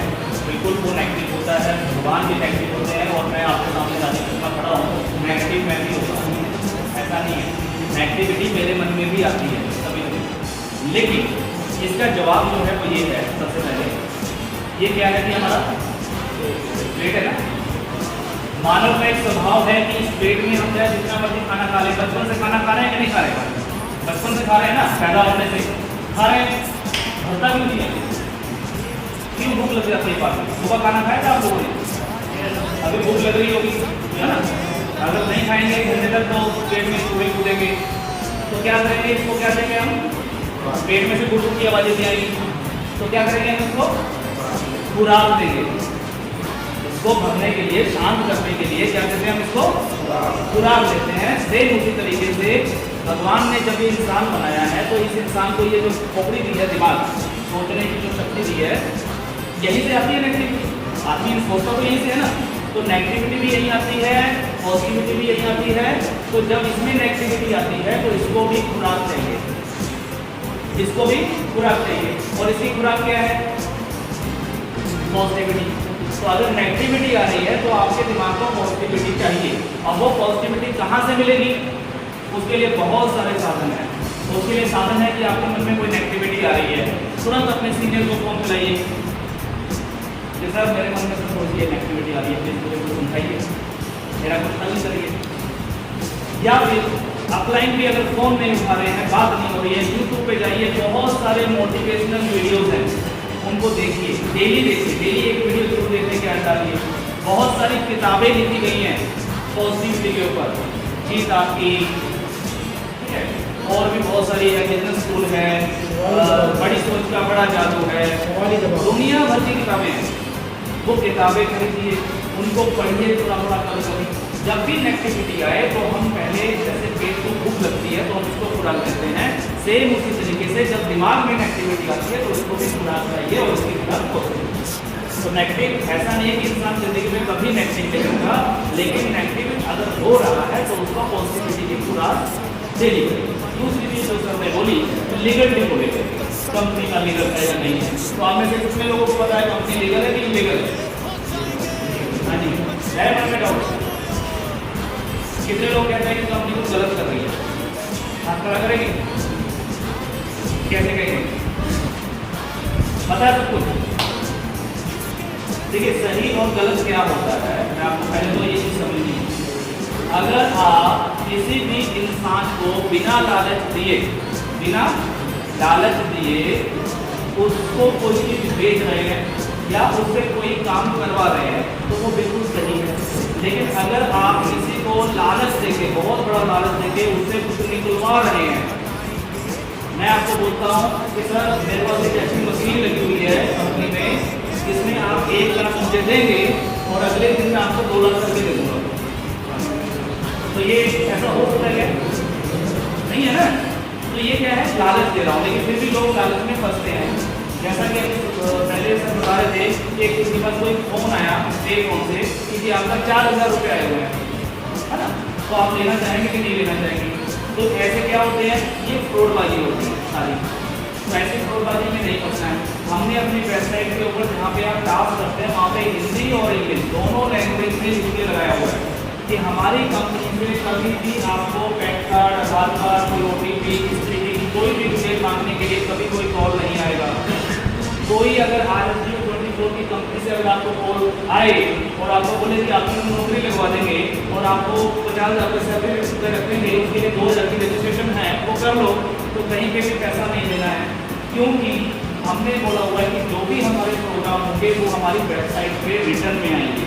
बिल्कुल वो नेगेटिव होता है, भगवान भी नेगेटिव होते हैं, और मैं आपके सामने राजी करना खड़ा हूँ, नेगेटिव मैं भी होता हूँ, ऐसा नहीं है। नेगेटिविटी मेरे मन में भी आती है कभी कभी, लेकिन इसका जवाब जो है वो ये है, सबसे पहले ये क्या है कि हमारा प्लेट है ना, मानव का एक स्वभाव है कि इस प्लेट में हम चाहे जितना मर्जी खाना खा ले। बचपन से खाना खा रहे हैं कि नहीं खा रहे? बचपन से खा रहे हैं ना, पैदा होने से खा रहे हैं, भरता क्यों नहीं है? क्यों भूख लग जाती है? पास सुबह खाना खाया था आप लोगों ने? अभी भूख लग रही होगी, है ना? अगर नहीं खाएंगे एक घंटे तक तो पेट में कूड़े कूदेंगे, तो क्या करेंगे? इसको क्या देंगे हम? पेट में से गुड़ की आवाज़ें भी आएंगी, तो क्या करेंगे हम? इसको खुराक देंगे। इसको भरने के लिए, शांत करने के लिए क्या कहते हैं हम? इसको खुराक देते हैं। सेम उसी तरीके से भगवान ने जब ये इंसान बनाया है, तो इस इंसान को ये जो खोपड़ी दी है, दिमाग, सोचने की जो शक्ति दी है, यहीं से आती है नेगेटिविटी। आदमी सोचता तो यहीं से है ना, तो नेगेटिविटी भी यहीं आती है, पॉजिटिविटी भी यहीं आती है। तो जब इसमें नेगेटिविटी आती है तो इसको भी खुराक चाहिए, इसको भी खुराक चाहिए। और इसकी खुराक क्या है? पॉजिटिविटी। तो अगर नेगेटिविटी आ रही है तो आपके दिमाग को पॉजिटिविटी चाहिए। अब वो पॉजिटिविटी कहाँ से मिलेगी? उसके लिए बहुत सारे साधन हैं। तो उसके लिए साधन है कि आपके मन में कोई नेगेटिविटी आ रही है, तुरंत अपने सीनियर को फोन मिलाइए कि सर मेरे मन में तो थोड़ी सी नेगेटिविटी आ रही है, प्लीज़ मुझे कुछ समझाइए, मेरा कुछ हल करिए। या फिर अपलाइन भी अगर फ़ोन नहीं उठा रहे हैं, बात नहीं हो रही है, यूट्यूब पे जाइए, बहुत सारे मोटिवेशनल वीडियोज़ हैं, उनको देखिए, डेली देखिए, डेली एक वीडियो जरूर देखने की आदत डालिए। बहुत सारी किताबें लिखी गई हैं पॉजिटिविटी के ऊपर, जीत आपकी, ठीक है, और भी बहुत सारी है, बिजनेस स्कूल है, बड़ी सोच का बड़ा जादू है, दुनिया भर की किताबें हैं। वो किताबें खरीदिए, उनको पढ़िए थोड़ा थोड़ा कभी कभी, जब भी नेगेटिविटी आए तो हम पहले जैसे पेट को भूख लगती है तो हम उसको खुराक देते हैं, सेम उसी तरीके से जब दिमाग में नेगेटिविटी आती है तो उसको भी खुराक चाहिए और उसकी खुराक पॉजिटिव। तो नेगेटिव ऐसा नहीं है कि इंसान जिंदगी में कभी नेगेटिव नहीं होगा, लेकिन नेगेटिव अगर हो रहा है तो उसको पॉजिटिविटी की खुराक देनी पड़ेगी। दूसरी चीज जो सर ने बोली लीगल भी को लेकर, कंपनी का लीगल है या नहीं है। तो आप में से कितने लोगों को पता है कंपनी लीगल है कि इलीगल है? हाँ जी, है मन में डाउट? कितने लोग कहते हैं कि कंपनी कुछ गलत कर रही है? हाथ खड़ा करेंगे? कैसे कहेंगे? पता है सब कुछ? देखिए सही और गलत क्या होता है, मैं आपको पहले तो ये चीज समझनी है। अगर आप किसी भी इंसान को बिना लालच दिए उसको कोई चीज बेच रहे हैं या उससे कोई काम करवा रहे हैं तो वो बिल्कुल सही है। लेकिन अगर आप किसी को लालच देके, बहुत बड़ा लालच देके उससे कुछ निकलवा रहे हैं, मैं आपको बोलता हूँ कि सर मेरे पास एक ऐसी मशीन लगी हुई है कंपनी में, जिसमें आप 1 लाख मुझे देंगे और अगले दिन में आपको 2 लाख करके दे दूंगा। तो ये ऐसा हो सकता है? नहीं है ना। तो ये क्या है, लालच दे रहा हूँ, लेकिन फिर भी लोग लालच में फंसते हैं। जैसा कि पहले सर बता रहे थे कि एक किसी पास कोई फोन आया पे फोन से कि जी आपका 4000 रुपये आए हुए हैं, है ना, तो आप लेना चाहेंगे कि नहीं लेना चाहेंगे? तो ऐसे क्या होते हैं, ये फ्रॉडबाजी होती है सारी। तो ऐसी फ्रॉडबाजी में नहीं फंसना है। हमने अपनी वेबसाइट के ऊपर जहाँ पे आप टास्क करते हैं वहाँ पे हिंदी और इंग्लिश दोनों लैंग्वेज में लिख के लगाया हुआ है कि हमारी कंपनी में कभी भी आपको पैन कार्ड, आधार कार्ड, कोई OTP, इस तरीके की कोई भी डिटेल मांगने के लिए कभी कोई कॉल नहीं आएगा। कोई अगर RSGO24 की कंपनी से अगर आपको कॉल आए और आपको बोले कि आपको नौकरी लगवा देंगे और आपको 50,000 रुपये सैलरी रखेंगे, उसके लिए 2,000 की रजिस्ट्रेशन है वो कर लो, तो कहीं पे भी पैसा नहीं देना है, क्योंकि हमने बोला हुआ है कि जो भी हमारे प्रोग्राम होंगे वो हमारी वेबसाइट पे रिटर्न में आएंगे।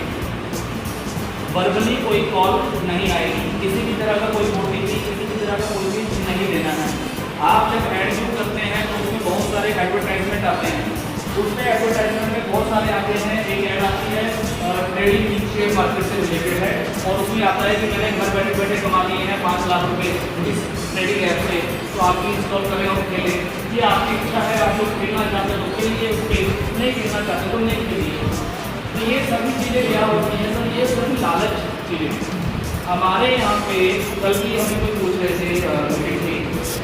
वर्बली कोई कॉल नहीं आएगी, किसी भी तरह का कोई OTP, किसी भी तरह का कोई भी नहीं देना है। आप जब एड शूट करते हैं तो उसमें बहुत सारे एडवर्टाइजमेंट आते हैं, उसमें एडवर्टाइजमेंट में बहुत सारे आते हैं। एक ऐड आती है ट्रेडिंग शेयर मार्केट से रिलेटेड है और उसमें आता है कि मैंने घर बैठे बैठे कमा लिए हैं 5 लाख रुपए इस ट्रेडिंग ऐप से, तो आप इंस्टॉल करें और खेलें। ये आपकी इच्छा है, आप लोग खेलना चाहते हो तो खेलिए, नहीं खेलना चाहते तो नहीं खेलिए। तो ये सभी चीज़ें क्या होती हैं सर, ये सभी लालच चीज़ें। हमारे यहाँ पे कल भी हमें कोई पूछ रहे थे मीटिंग थी,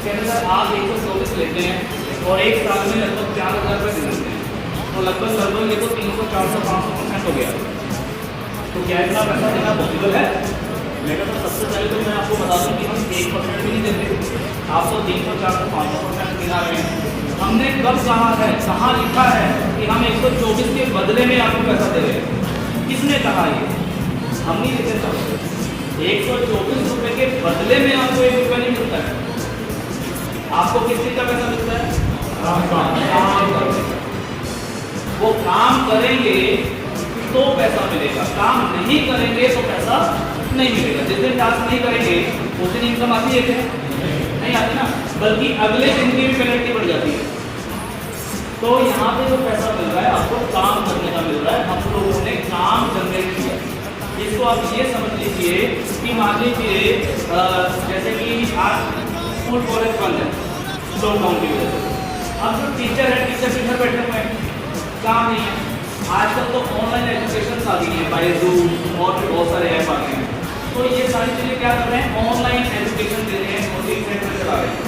कहते सर आप 124 लेते हैं और एक साल में लगभग 4,000 रुपये दे देते हैं, तो लगभग ये तो 300, 400, 500% हो गया। तो क्या इतना पैसा देना पॉसिबल है? मैं कहता तो सबसे पहले तो मैं आपको बता दूँ कि हम 1% भी नहीं देते, आप तो 300, 400, 500% दिला रहे हैं। हमने कब कहा है, कहाँ लिखा है कि हम 124 के बदले में आपको पैसा दे रहे हैं? किसने कहा ये? हम नहीं देते था। 124 रुपये के बदले में आपको 1 रुपया नहीं मिलता है। आपको किस चीज का पैसा मिलता है? काम। वो काम करेंगे तो पैसा मिलेगा, काम नहीं करेंगे तो पैसा नहीं मिलेगा। जिस दिन टास्क नहीं करेंगे उस दिन इनकम आती है क्या? नहीं आती ना, बल्कि अगले दिन की भी पेनल्टी बढ़ जाती है। तो यहाँ पे जो पैसा मिल रहा है आपको काम करने का मिल रहा है, हम लोगों ने काम जनरेट किया। इसको आप ये समझ लीजिए कि मान लीजिए जैसे कि आज स्कूल कॉलेज बंद है लॉकडाउन की वजह से, अब जो टीचर है टीचर भी घर बैठे हुए हैं, काम नहीं है। आजकल तो ऑनलाइन एजुकेशन आ गई है, बाय जूम और भी बहुत सारे ऐप आ गए हैं। तो ये सारी चीज़ें क्या कर रहे हैं, ऑनलाइन एजुकेशन दे रहे हैं, कोचिंग सेंटर चला रहे हैं।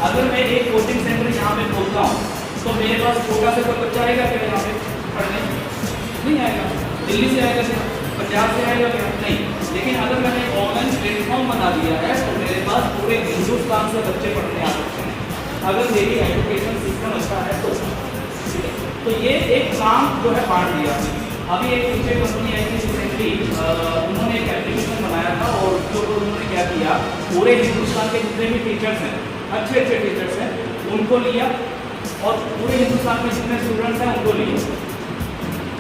अगर मैं एक कोचिंग सेंटर यहाँ पे खोलता हूँ तो मेरे पास छोटा से कोई बच्चा आएगा क्या यहाँ पे पढ़ने? नहीं आएगा। दिल्ली से आएगा क्या? पंजाब से आएगा क्या? नहीं। लेकिन अगर मैंने ऑनलाइन प्लेटफॉर्म बना दिया है तो मेरे पास पूरे हिंदुस्तान से बच्चे पढ़ने आ सकते हैं, अगर मेरी एजुकेशन सिस्टम अच्छा है तो ये एक काम जो है बांट दिया। अभी एक दूसरी कंपनी आई थी रिसेंटली, उन्होंने एक एप्लीकेशन बनाया था और उसके ऊपर उन्होंने क्या किया, पूरे हिंदुस्तान के जितने भी टीचर्स हैं, अच्छे अच्छे टीचर्स हैं, उनको लिया और पूरे हिंदुस्तान में जितने स्टूडेंट्स हैं उनको लिया।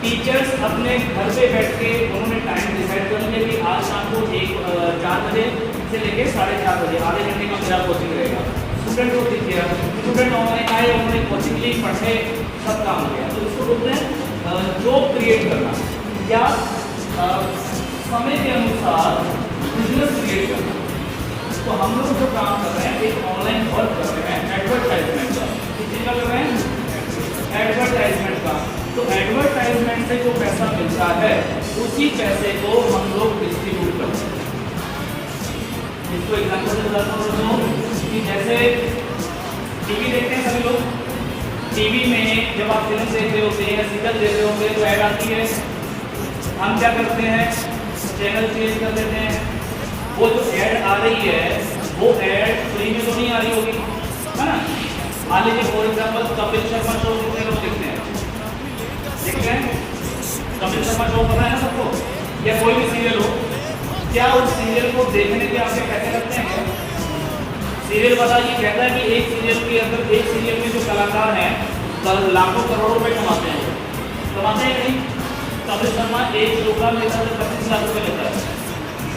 टीचर्स अपने घर पे बैठ के उन्होंने टाइम डिसाइड कर लिया कि आज शाम को 4 बजे से लेके 4:30 बजे आधे घंटे का मेरा कोचिंग रहेगा। स्टूडेंट को दिख गया, स्टूडेंट ऑनलाइन आए, उन्होंने कोचिंग ली, पढ़े, सब काम हो गया। तो इसको बोलते हैं जॉब क्रिएट करना, या समय के अनुसार बिजनेस क्रिएट करना। तो हम लोग जो काम कर रहे हैं, एक ऑनलाइन वर्क कर रहे हैं एडवर्टाइजमेंट का। किस चीज का कर रहे हैं? एडवर्टाइजमेंट का। तो एडवर्टाइजमेंट से जो पैसा मिलता है उसी पैसे को हम लोग डिस्ट्रीब्यूट करते हैं। इसको एग्जाम्पल से बताता हूँ कि जैसे टीवी देखते हैं सभी लोग, टीवी में जब आप फिल्म देख रहे होते हैं या सीरियल देख रहे होते हैं तो ऐड आती है, हम क्या करते हैं? चैनल चेंज कर देते हैं। वो जो ऐड आ रही है वो ऐड फ्री में तो नहीं आ रही होगी, है ना? मान लीजिए for example Kapil Sharma show कितने लोग देखते हैं? देखते हैं कपिल शर्मा शो पता है ना सबको, या कोई भी सीरियल हो, क्या उस सीरियल को देखने के आपके पैसे लगते हैं क्या? सीरियल वाला ये कहता है कि एक सीरियल के अंदर, एक सीरियल में जो कलाकार हैं लाखों करोड़ों रुपए कमाते हैं, कमाते हैं नहीं? कपिल शर्मा एक शो का मेरे ख्याल से 25 लाख रुपए लेता है।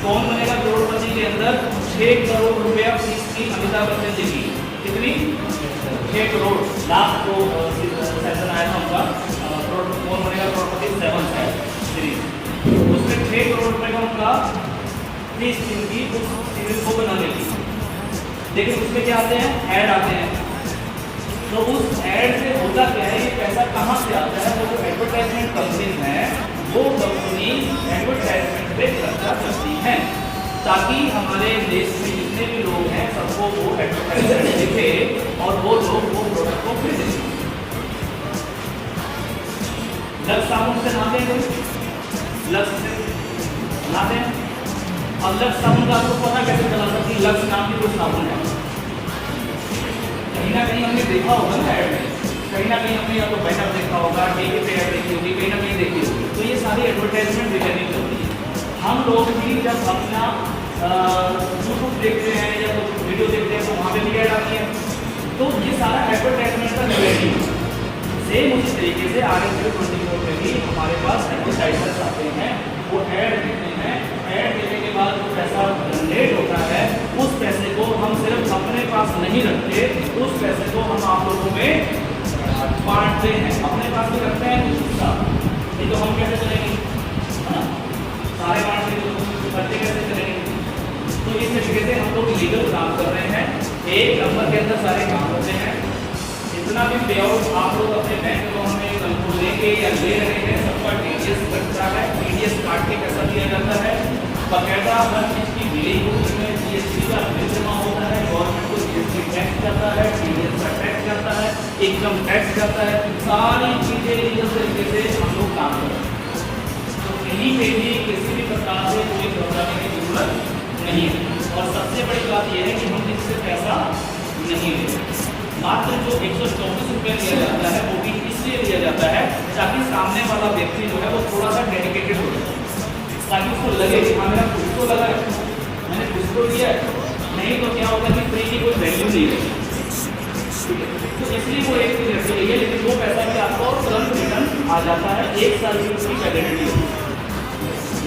कौन बनेगा करोड़पति के अंदर? 6 करोड़ रुपया फीस की अमिताभ बच्चन जी की। कितनी? 6 करोड़ लाख को सेशन आया था उनका, कौन बनेगा करोड़पति 7 है सीरीज, उसमें 6 करोड़ रुपए का उनका फीस की उस सीरीज को बनाने की। लेकिन उसमें क्या आते हैं? ऐड आते हैं। तो उस ऐड से होता क्या है, ये पैसा कहाँ से आता है? वो जो एडवर्टाइजमेंट कंपनी है वो कंपनी एडवर्टाइजमेंट पे खर्चा करती है ताकि हमारे देश में जितने भी लोग हैं सबको वो एडवर्टाइजमेंट दिखे और वो लोग वो प्रोडक्ट को खरीदें। लक्स साबुन से नहाते हैं, लक्स से नहाते हैं। अब लक्स साबुन का आपको पता कैसे चला सकती है? लक्स नाम की कोई साबुन है, कहीं ना कहीं हमने देखा होगा ना ऐड में, कहीं ना कहीं हमने या तो बैनर देखा होगा, टीवी पे ऐड देखी होगी, कहीं ना कहीं देखी होगी। तो ये सारी एडवर्टाइजमेंट रिगार्डिंग होती है। हम लोग भी जब अपना यूट्यूब देखते हैं या तो वीडियो देखते हैं तो वहाँ पे भी ऐड आती है, तो ये सारा एडवर्टाइजमेंट का रिगार्डिंग। सेम उसी तरीके से RS24 में भी हमारे पास एडवर्टाइजर्स आते हैं, वो ऐड देते हैं। ऐड देने के बाद जो पैसा जनरेट होता है उस पैसे को हम सिर्फ अपने पास नहीं रखते, उस पैसे को हम आप लोगों में बांटते हैं, अपने पास भी रखते हैं कुछ हिस्सा। नहीं तो हम कैसे चलेंगे, है ना? सारे बांटते तो खर्चे कैसे चलेंगे? तो इस तरीके से हम लोग लीगल काम कर रहे हैं, एक नंबर के अंदर सारे काम होते हैं। जितना भी पे आउट आप लोग अपने बैंक अकाउंट में कल को लेंगे या ले रहे हैं सबका TDS कटता है, TDS काट के पैसा दिया जाता है। बकायदा हर चीज़ की बिलिंग होती है, GST का बिल जमा होता है, गवर्नमेंट को GST टैक्स जाता है, TDS का टैक्स जाता है, इनकम टैक्स जाता है, सारी चीज़ें लीगल तरीके से हम लोग काम करते हैं। तो कहीं पे भी किसी भी प्रकार से कोई घबराने की जरूरत नहीं है। और सबसे बड़ी बात यह है कि हम इससे पैसा नहीं लेते। मात्र जो 124 रुपये दिया जाता है वो भी इसलिए दिया जाता है ताकि सामने वाला व्यक्ति जो है वो थोड़ा सा डेडिकेटेड हो जाए, ताकि उसको लगे कि हाँ मेरा कुछ तो लगा है, मैंने कुछ तो दिया है। नहीं तो क्या होगा कि फ्री की कोई वैल्यू नहीं है। तो इसलिए वो एक चीज रखी गई है, लेकिन वो पैसा भी आपको तुरंत रिटर्न आ जाता है। 1 साल की उसकी वैलिडिटी होती है।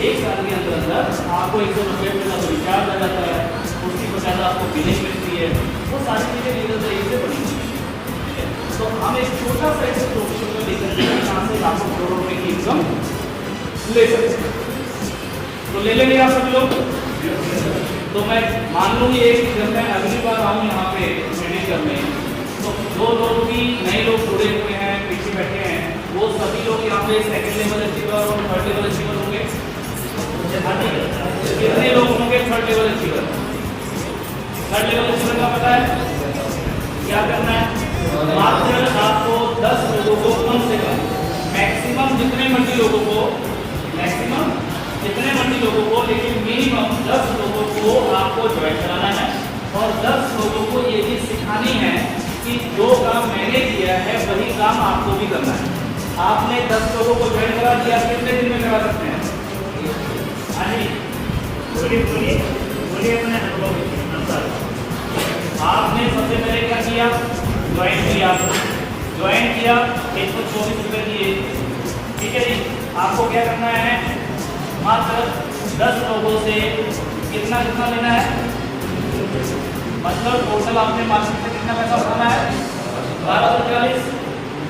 1 साल के अंदर अंदर आपको 100 रुपये का रिचार्ज आ जाता है, उसकी बकायदा आपको बिलिंग मिलती है। वो सारी चीज़ें लीगल तरीके से बनी है। तो हम एक छोटा सा ऐसे प्रोफेशन को लेकर के यहाँ से लाखों करोड़ रुपए की इनकम ले सकते हैं। तो ले लेंगे आप सब लोग। तो मैं मान लूँ ये कि जब मैं अगली बार आऊँ यहाँ पे ट्रेनिंग करने, तो जो लोग भी नए लोग जुड़े हुए हैं, पीछे बैठे हैं, वो सभी लोग यहाँ पे सेकंड लेवल अचीवर और थर्ड लेवल अचीवर होंगे। कितने लोग होंगे third level achiever? Third level achiever का पता है क्या करना है? मात्र आपको 10 लोगों को कम से कम, मैक्सिमम जितने मर्जी लोगों को, मैक्सिमम जितने मर्जी लोगों को, लेकिन मिनिमम 10 लोगों को आपको ज्वाइन कराना है। और 10 लोगों को ये भी सिखानी है कि जो काम मैंने किया है वही काम आपको भी करना है। आपने 10 लोगों को ज्वाइन करा दिया, कितने दिन में करा सकते हैं? बोलिए अपने आपने सबसे पहले क्या किया? ज्वाइन किया। 124 रुपये दिए, ठीक है जी। आपको क्या करना है? मात्र 10 लोगों से कितना लेना है? मतलब टोटल आपने मार्केट से कितना पैसा उठाना है? 1240।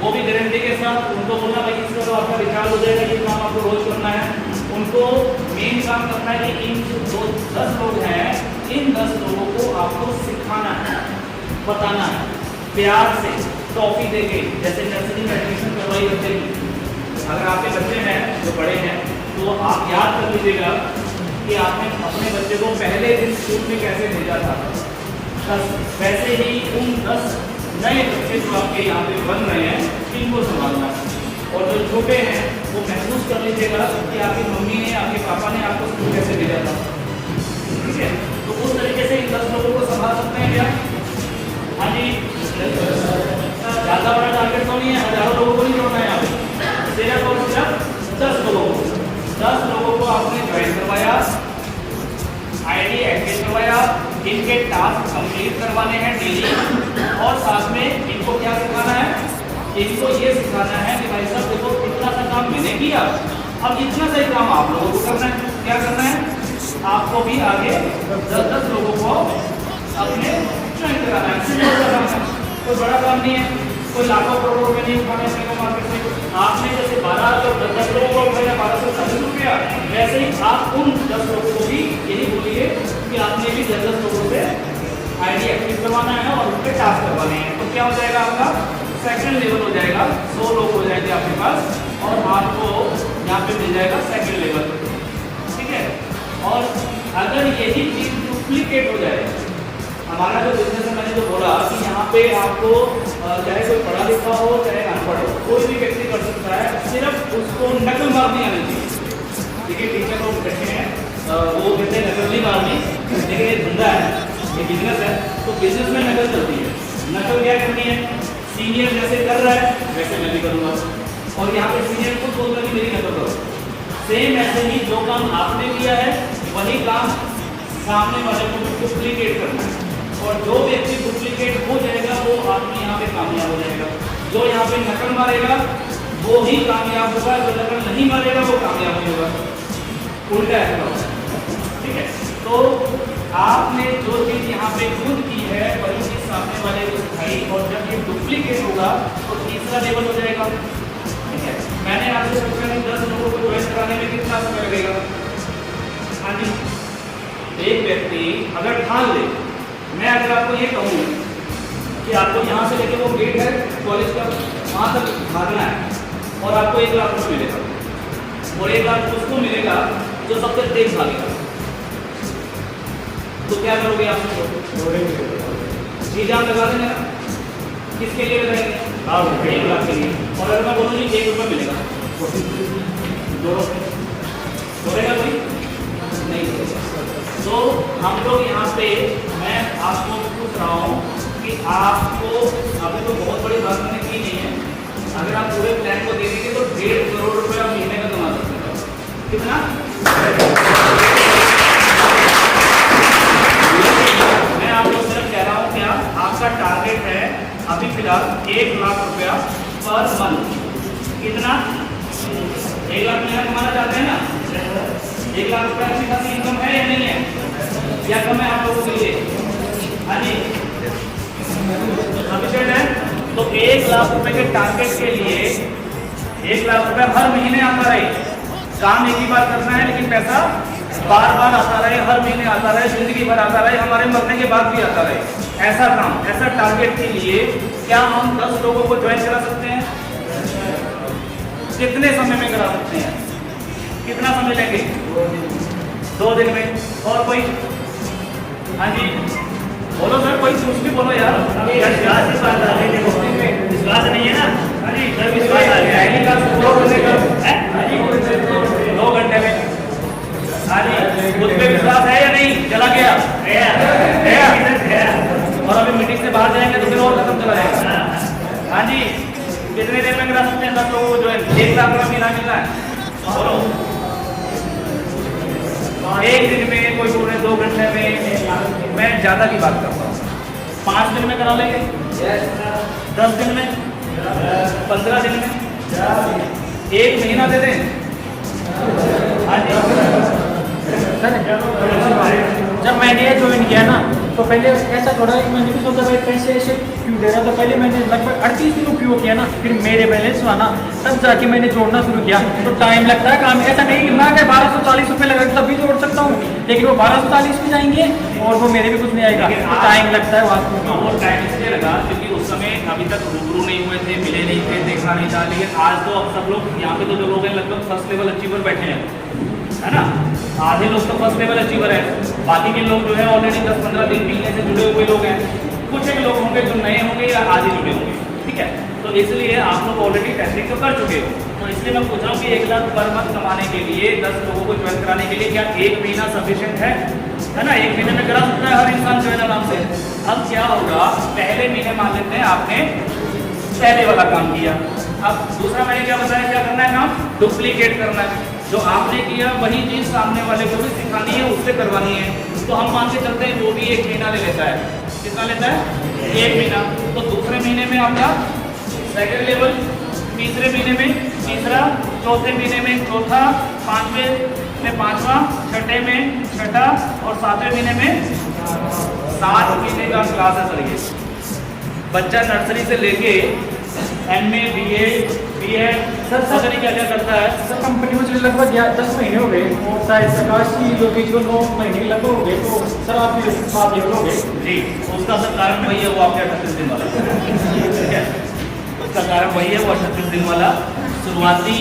वो भी गारंटी के साथ। उनको बोलना भाई इसका तो आपका रिचार्ज हो जाएगा, ये काम आपको रोज करना है। उनको मेन काम करना है कि इन जो 10 लोग हैं, इन 10 लोगों को आपको सिखाना है, बताना है, प्यार से टॉफी देके, जैसे नर्सरी में एडमिशन करवाई बच्चे की, अगर आपके बच्चे हैं जो बड़े हैं तो आप याद कर लीजिएगा कि आपने अपने बच्चे को पहले दिन स्कूल में कैसे भेजा था। वैसे ही उन 10 नए बच्चे जो आपके यहाँ पे बन रहे हैं, इनको संभालना है। और जो छोटे हैं वो महसूस कर लीजिएगा कि आपकी मम्मी ने, आपके पापा ने आपको स्कूल कैसे भेजा था, ठीक है। तो उस तरीके से इन 10 लोगों को संभाल सकते हैं क्या? हाँ जी, ज़्यादा बड़ा टारगेट तो नहीं है, हजारों लोगों को नहीं जोड़ना है यहाँ पे, सिर्फ और सिर्फ 10 लोगों को। 10 लोगों को आपने ज्वाइन करवाया, आईडी एक्टिव करवाया, इनके टास्क कंप्लीट करवाने हैं डेली, और साथ में इनको क्या सिखाना है? इनको ये सिखाना है कि भाई साहब देखो इतना सा काम मैंने किया, अब इतना सा ही काम आप लोगों को करना है। क्या करना है? आपको भी आगे 10-10 लोगों को अपने ज्वाइन कराना है। कोई बड़ा काम नहीं है, कोई लाखों करोड़ रुपए नहीं उठाने को मार्केट से। आपने जैसे 10 लोगों को उठाया 1240 रुपया, वैसे ही आप उन 10 लोगों को भी यही बोलिए कि आपने भी 10 लोगों से आईडी एक्टिव करवाना है और उनके टास्क करवाने हैं। तो क्या हो जाएगा? आपका सेकंड लेवल हो जाएगा, 100 लोग हो जाएंगे आपके पास, और आपको यहाँ पे मिल जाएगा सेकंड लेवल, ठीक है। और अगर यही चीज डुप्लीकेट हो जाए, हमारा जो बिजनेस है, मैंने जो बोला कि यहाँ पे आपको चाहे कोई पढ़ा लिखा हो चाहे अनपढ़ हो, कोई भी व्यक्ति कर सकता है, सिर्फ उसको नकल मारनी आनी चाहिए। देखिए टीचर लोग बैठे हैं, वो कहते हैं नकल नहीं मारनी, लेकिन ये धंधा है, ये बिजनेस है, तो बिजनेस में नकल चलती है। नकल क्या करनी है? सीनियर जैसे कर रहा है वैसे मैं भी करूँगा, और यहाँ पे सीनियर को बोलकर कि मेरी नकल करो। सेम ऐसे ही जो काम आपने किया है वही काम सामने वाले को डुप्लीकेट करना है, और जो व्यक्ति डुप्लीकेट हो जाएगा वो आपके यहाँ पे कामयाब हो जाएगा। जो यहाँ पे नकल मारेगा वो ही कामयाब होगा, जो नकल नहीं मारेगा वो कामयाब नहीं होगा, उल्टा ऐसा होगा, ठीक है। तो आपने जो चीज़ यहाँ पे खुद की है वही चीज़ सामने वाले को सिखाई, और जब ये डुप्लीकेट होगा तो तीसरा लेवल हो जाएगा, ठीक है। मैंने आपसे पूछा कि 10 लोगों को ज्वाइन कराने में कितना समय लगेगा? हाँ जी, एक व्यक्ति अगर ठान ले, मैं अगर आपको ये कहूँ कि आपको यहाँ से लेके वो गेट है कॉलेज का, वहाँ तक भागना है, और आपको 1 लाख रुपये मिलेगा, और 1 लाख उसको मिलेगा जो सबसे तेज भागेगा, तो क्या करोगे आप? जी जान लगा देंगे ना? किसके लिए लगाएंगे? 1 लाख के लिए। और अगर मैं बोलूँ जी 1 रुपये मिलेगा, जोड़ेगा कोई? नहीं जोड़ेगा। तो हम लोग यहाँ पे, मैं आपको पूछ रहा हूँ कि आपको अभी तो बहुत बड़ी बात मैंने की नहीं है, अगर आप पूरे प्लान को देखेंगे तो 1.5 करोड़ रुपये आप महीने का कमा सकते हैं। कितना? मैं आपको सिर्फ कह रहा हूँ क्या आपका टारगेट है अभी फिलहाल 1 लाख रुपया पर मंथ। कितना? 1 लाख महीना कमाना चाहते हैं ना? 1 लाख रुपया अच्छी खासी इनकम है या नहीं है, या कम है आप लोगों के लिए? हाँ जी, सफिशिएंट है। तो 1 लाख रुपए के टारगेट के लिए 1 लाख रुपया हर महीने आता रहे। काम एक ही बार करना है, लेकिन पैसा बार बार आता रहे, हर महीने आता रहे, जिंदगी भर आता रहे, हमारे मरने के बाद भी आता रहे। ऐसा काम, ऐसा टारगेट के लिए क्या हम 10 लोगों को ज्वाइन करा सकते हैं? कितने समय में करा सकते हैं? कितना समय लेंगे? 2 दिन में। और कोई? हाँ जी बोलो सर, कोई कुछ भी बोलो यार। विश्वास की बात आ रही है, विश्वास नहीं है ना? हाँ जी सर, विश्वास आ गया है। 2 घंटे में, 2 घंटे में। हाँ जी, खुद पे विश्वास है या नहीं? चला गया है। और अभी मीटिंग से बाहर जाएंगे तो फिर और खत्म चला जाएगा। हाँ जी, कितने देर में करा सकते हैं 10 लोगों को जो है? 1 लाख रुपया महीना मिल रहा है। बोलो, 1 दिन में, कोई बोल रहे 2 घंटे में, मैं ज़्यादा की बात करता हूँ। 5 दिन में करा लेंगे? 10 दिन में? 15 दिन में? 1 महीना दे दें? हाँ जी, जब मैंने ये ज्वाइन किया ना तो पहले ऐसा थोड़ा मैंने भी सोचा भाई पैसे ऐसे क्यों दे रहा था। पहले मैंने लगभग 38 दिन उपयोग किया ना, फिर मेरे बैलेंस हुआ ना, तब जाके मैंने जोड़ना शुरू किया। तो टाइम लगता है काम, ऐसा नहीं कि मैं अगर 1240 रुपये लगा तब भी जोड़ सकता हूँ, लेकिन वो 1240 भी जाएंगे और वो मेरे भी कुछ नहीं आएगा। तो टाइम लगता है वास्तव में। और टाइम इसलिए लगा क्योंकि उस समय अभी तक रूबरू नहीं हुए थे, मिले नहीं थे, देखा नहीं था। लेकिन आज तो अब सब लोग यहाँ पे तो जो लोग हैं लगभग फर्स्ट लेवल अचीवर बैठे हैं, है ना। आधे लोग तो फर्स्ट लेवल अचीवर है, बाकी के लोग जो है ऑलरेडी 10-15 दिन महीने से जुड़े हुए लोग हैं। कुछ एक लोग होंगे जो नए होंगे या आधे जुड़े होंगे, ठीक है। तो इसलिए आप लोग ऑलरेडी टेस्टिंग तो कर चुके हो। तो इसलिए मैं पूछ रहा हूँ कि 1 लाख पर मंथ कमाने के लिए 10 लोगों को ज्वाइन कराने के लिए क्या 1 महीना सफिशिएंट है ना। 1 महीने में करा सकता है हर इंसान ज्वाइन आराम से। अब क्या होगा, पहले महीने मान लेते हैं आपने पहले वाला काम किया, अब दूसरा मैंने क्या बताया, क्या करना है काम, डुप्लीकेट करना है। जो आपने किया वही चीज़ सामने वाले को भी सिखानी है, उससे करवानी है। तो हम मान के चलते हैं वो भी 1 महीना ले लेता है। कितना लेता है? 1 महीना। तो दूसरे महीने में आपका सेकेंड लेवल, तीसरे महीने में तीसरा, चौथे महीने में चौथा, पांचवें में पांचवा, छठे में छठा और सातवें महीने में 7 महीने का क्लास है सर। ये बच्चा नर्सरी से लेके MA BA BEd सर क्या क्या करता है। सर कंपनी में चले लगभग 10 महीने हो गए और शायद प्रकाश की जो कि 9 महीने लगभग हो गए। तो सर आप ये हो गए जी, उसका सर कारण वही है, वो आपके 38 दिन वाला ठीक है। उसका कारण वही है, वो 38 दिन वाला शुरुआती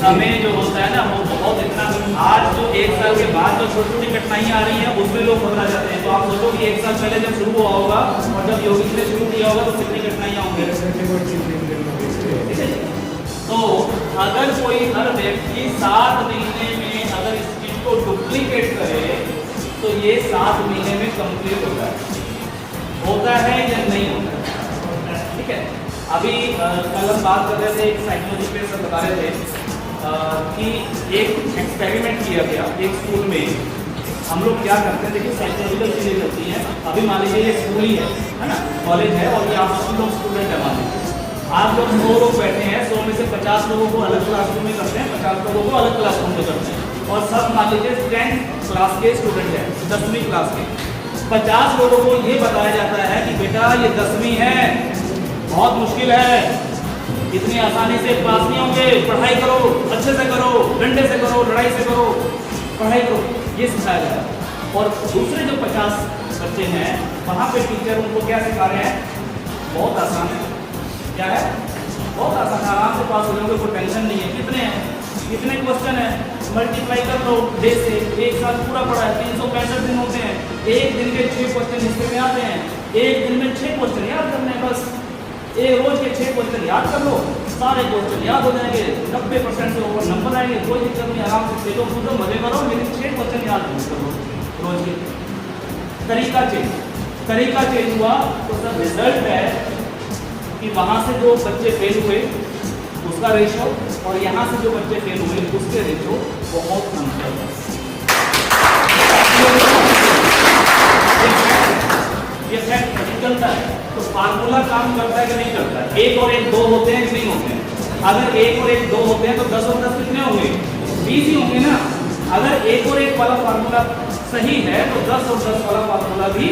समय जो होता है ना, वो बहुत इतना। आज जो 1 साल के बाद जो छोटी छोटी कठिनाइयाँ आ रही हैं उसमें लोग घबरा जाते हैं। तो आप सोचो कि 1 साल पहले जब शुरू हुआ होगा और जब योगी ने शुरू किया होगा तो कितनी कठिनाइयाँ होंगी। तो अगर कोई हर व्यक्ति 7 महीने में अगर इस चीज को डुप्लीकेट करे तो ये 7 महीने में कंप्लीट होता है या नहीं होता है, ठीक है। अभी कल हम बात कर रहे थे, एक साइकोलॉजी पे सर बता रहे थे कि एक एक्सपेरिमेंट किया गया एक स्कूल में। हम लोग क्या करते हैं, देखिए साइकोलॉजिकल चीज़ें होती हैं। अभी मान लीजिए ये स्कूल ही है ना, कॉलेज है और ये आप सब लोग स्टूडेंट है। मान लीजिए आप लोग 100 लोग बैठे हैं, 100 में से 50 लोगों को अलग क्लासरूम में करते हैं, 50 लोगों को अलग क्लासरूम में करते हैं। और सब मान लीजिए 10th क्लास के स्टूडेंट हैं, 10वीं क्लास के। 50 लोगों को ये बताया जाता है कि बेटा ये 10वीं है, बहुत मुश्किल है, इतनी आसानी से पास नहीं होंगे, पढ़ाई करो, अच्छे से करो, डंडे से करो, लड़ाई से करो, पढ़ाई करो, ये सिखाया जाता है। और दूसरे जो 50 बच्चे हैं वहाँ पे टीचर उनको क्या सिखा रहे हैं, बहुत आसान है। क्या है? बहुत आसान, आराम से पास हो जाओगे, कोई टेंशन नहीं है। कितने हैं, कितने क्वेश्चन है, मल्टीप्लाई कर लो डे से। 1 साल पूरा पढ़ा है, 365 दिन होते हैं, 1 दिन के 6 क्वेश्चन हिस्से में आते हैं। 1 दिन में 6 क्वेश्चन याद करने हैं बस। एक रोज के 6 क्वेश्चन याद कर लो, सारे क्वेश्चन याद हो जाएंगे, 90% से ऊपर नंबर आएंगे, कोई दिक्कत नहीं। आराम से खेलो कूदो मजे करो, लेकिन 6 क्वेश्चन याद करो रोज के। तरीका चेंज हुआ तो सर रिजल्ट है कि वहाँ से जो बच्चे फेल हुए उसका रेशो और यहाँ से जो बच्चे फेल हुए उसके रेशो बहुत अंतर है। ये फैक्ट निकलता है। तो फार्मूला काम करता है कि नहीं करता है? 1 और 1 2 होते हैं कि नहीं होते हैं? अगर 1 और 1 2 होते हैं तो 10 और 10 कितने होंगे? 20 ही होंगे ना। अगर 1 और 1 वाला फार्मूला सही है तो 10 और 10 वाला फार्मूला भी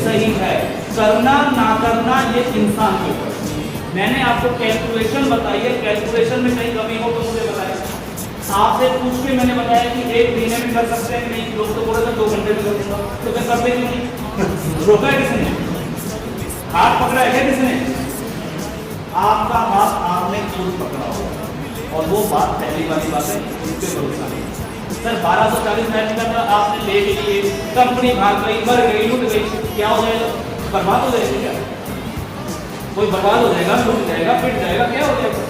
सही है। करना ना करना ये इंसान के ऊपर। मैंने आपको कैलकुलेशन बताई है, कैलकुलेशन में कहीं कमी हो तो मुझे बताया। आपसे पूछ के मैंने बताया कि 1 महीने में कर सकते हैं कि नहीं। लोग तो बोले थे 2 घंटे में कर दूंगा, तो फिर करते क्यों नहीं? रोका है किसने? हाथ पकड़ा है क्या किसने? आपका हाथ आपने खुद पकड़ा होगा। और वो बात पहली वाली बात है, इस पे भरोसा नहीं। सर 1240 मैच का था, आपने ले लिए, कंपनी भाग गई, मर गई, लूट गई, क्या हो जाएगा? बर्बाद हो जाएगी क्या? कोई बर्बाद हो जाएगा, लूट जाएगा, पिट जाएगा, क्या हो जाएगा?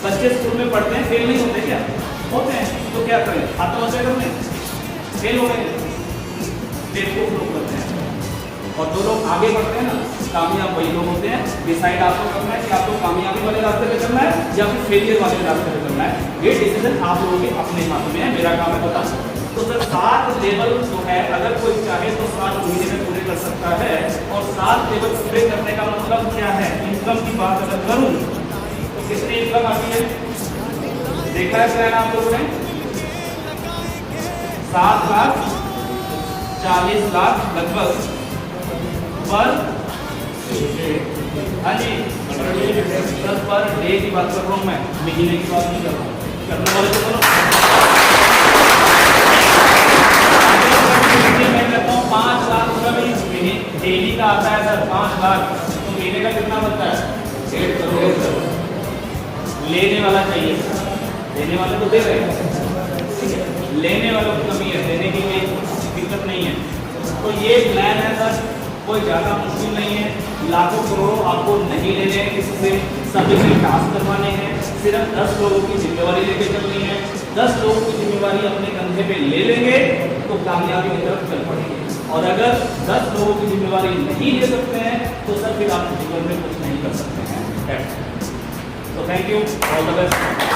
बच्चे स्कूल में पढ़ते हैं, फेल नहीं होते क्या? होते हैं, तो क्या करें? आत्महत्या कर लें? फेल हो गए, बेवकूफ लोग करते हैं। और जो लोग आगे बढ़ते हैं ना, कामयाब वही लोग होते हैं। डिसाइड आपको करना है कि आपको कामयाबी वाले रास्ते पे चलना है या फिर फेलियर वाले रास्ते पे चलना है। ये डिसीजन आप लोगों के अपने हाथ में है, मेरा काम है बता सकता। तो सर 7 लेवल जो है, अगर कोई चाहे तो 7 महीने में पूरे कर सकता है। और 7 लेवल पूरे करने का मतलब क्या है? इनकम की बात अगर करूँ तो कितनी इनकम आती है? देखा है प्लान आप लोगों ने? 7 लाख 40 लाख लगभग पर, हाँ जी, सर पर डे की बात कर रहा हूँ मैं, महीने की बात नहीं कर रहा हूँ। करने वाले तो बोलो। मैं कहता हूँ 5 लाख रुपये डेली का आता है सर, 5 लाख, तो महीने का कितना बनता है? 1.5 करोड़। लेने वाला चाहिए, देने वाले तो दे रहे हैं, ठीक है, लेने वालों की कमी है, देने की कोई दिक्कत नहीं है। तो ये प्लान है सर, कोई ज़्यादा मुश्किल नहीं है, लाखों करोड़ों आपको नहीं लेने हैं किसी से, सभी से टास्क करवाने हैं, सिर्फ 10 लोगों की जिम्मेवारी लेके चलनी है। 10 लोगों की जिम्मेवारी अपने कंधे पे ले लेंगे तो कामयाबी की तरफ चल पड़ेंगे, और अगर 10 लोगों की जिम्मेवारी नहीं ले सकते हैं तो सर फिर आप जीवन में कुछ नहीं कर सकते हैं। तो thank you, all the best.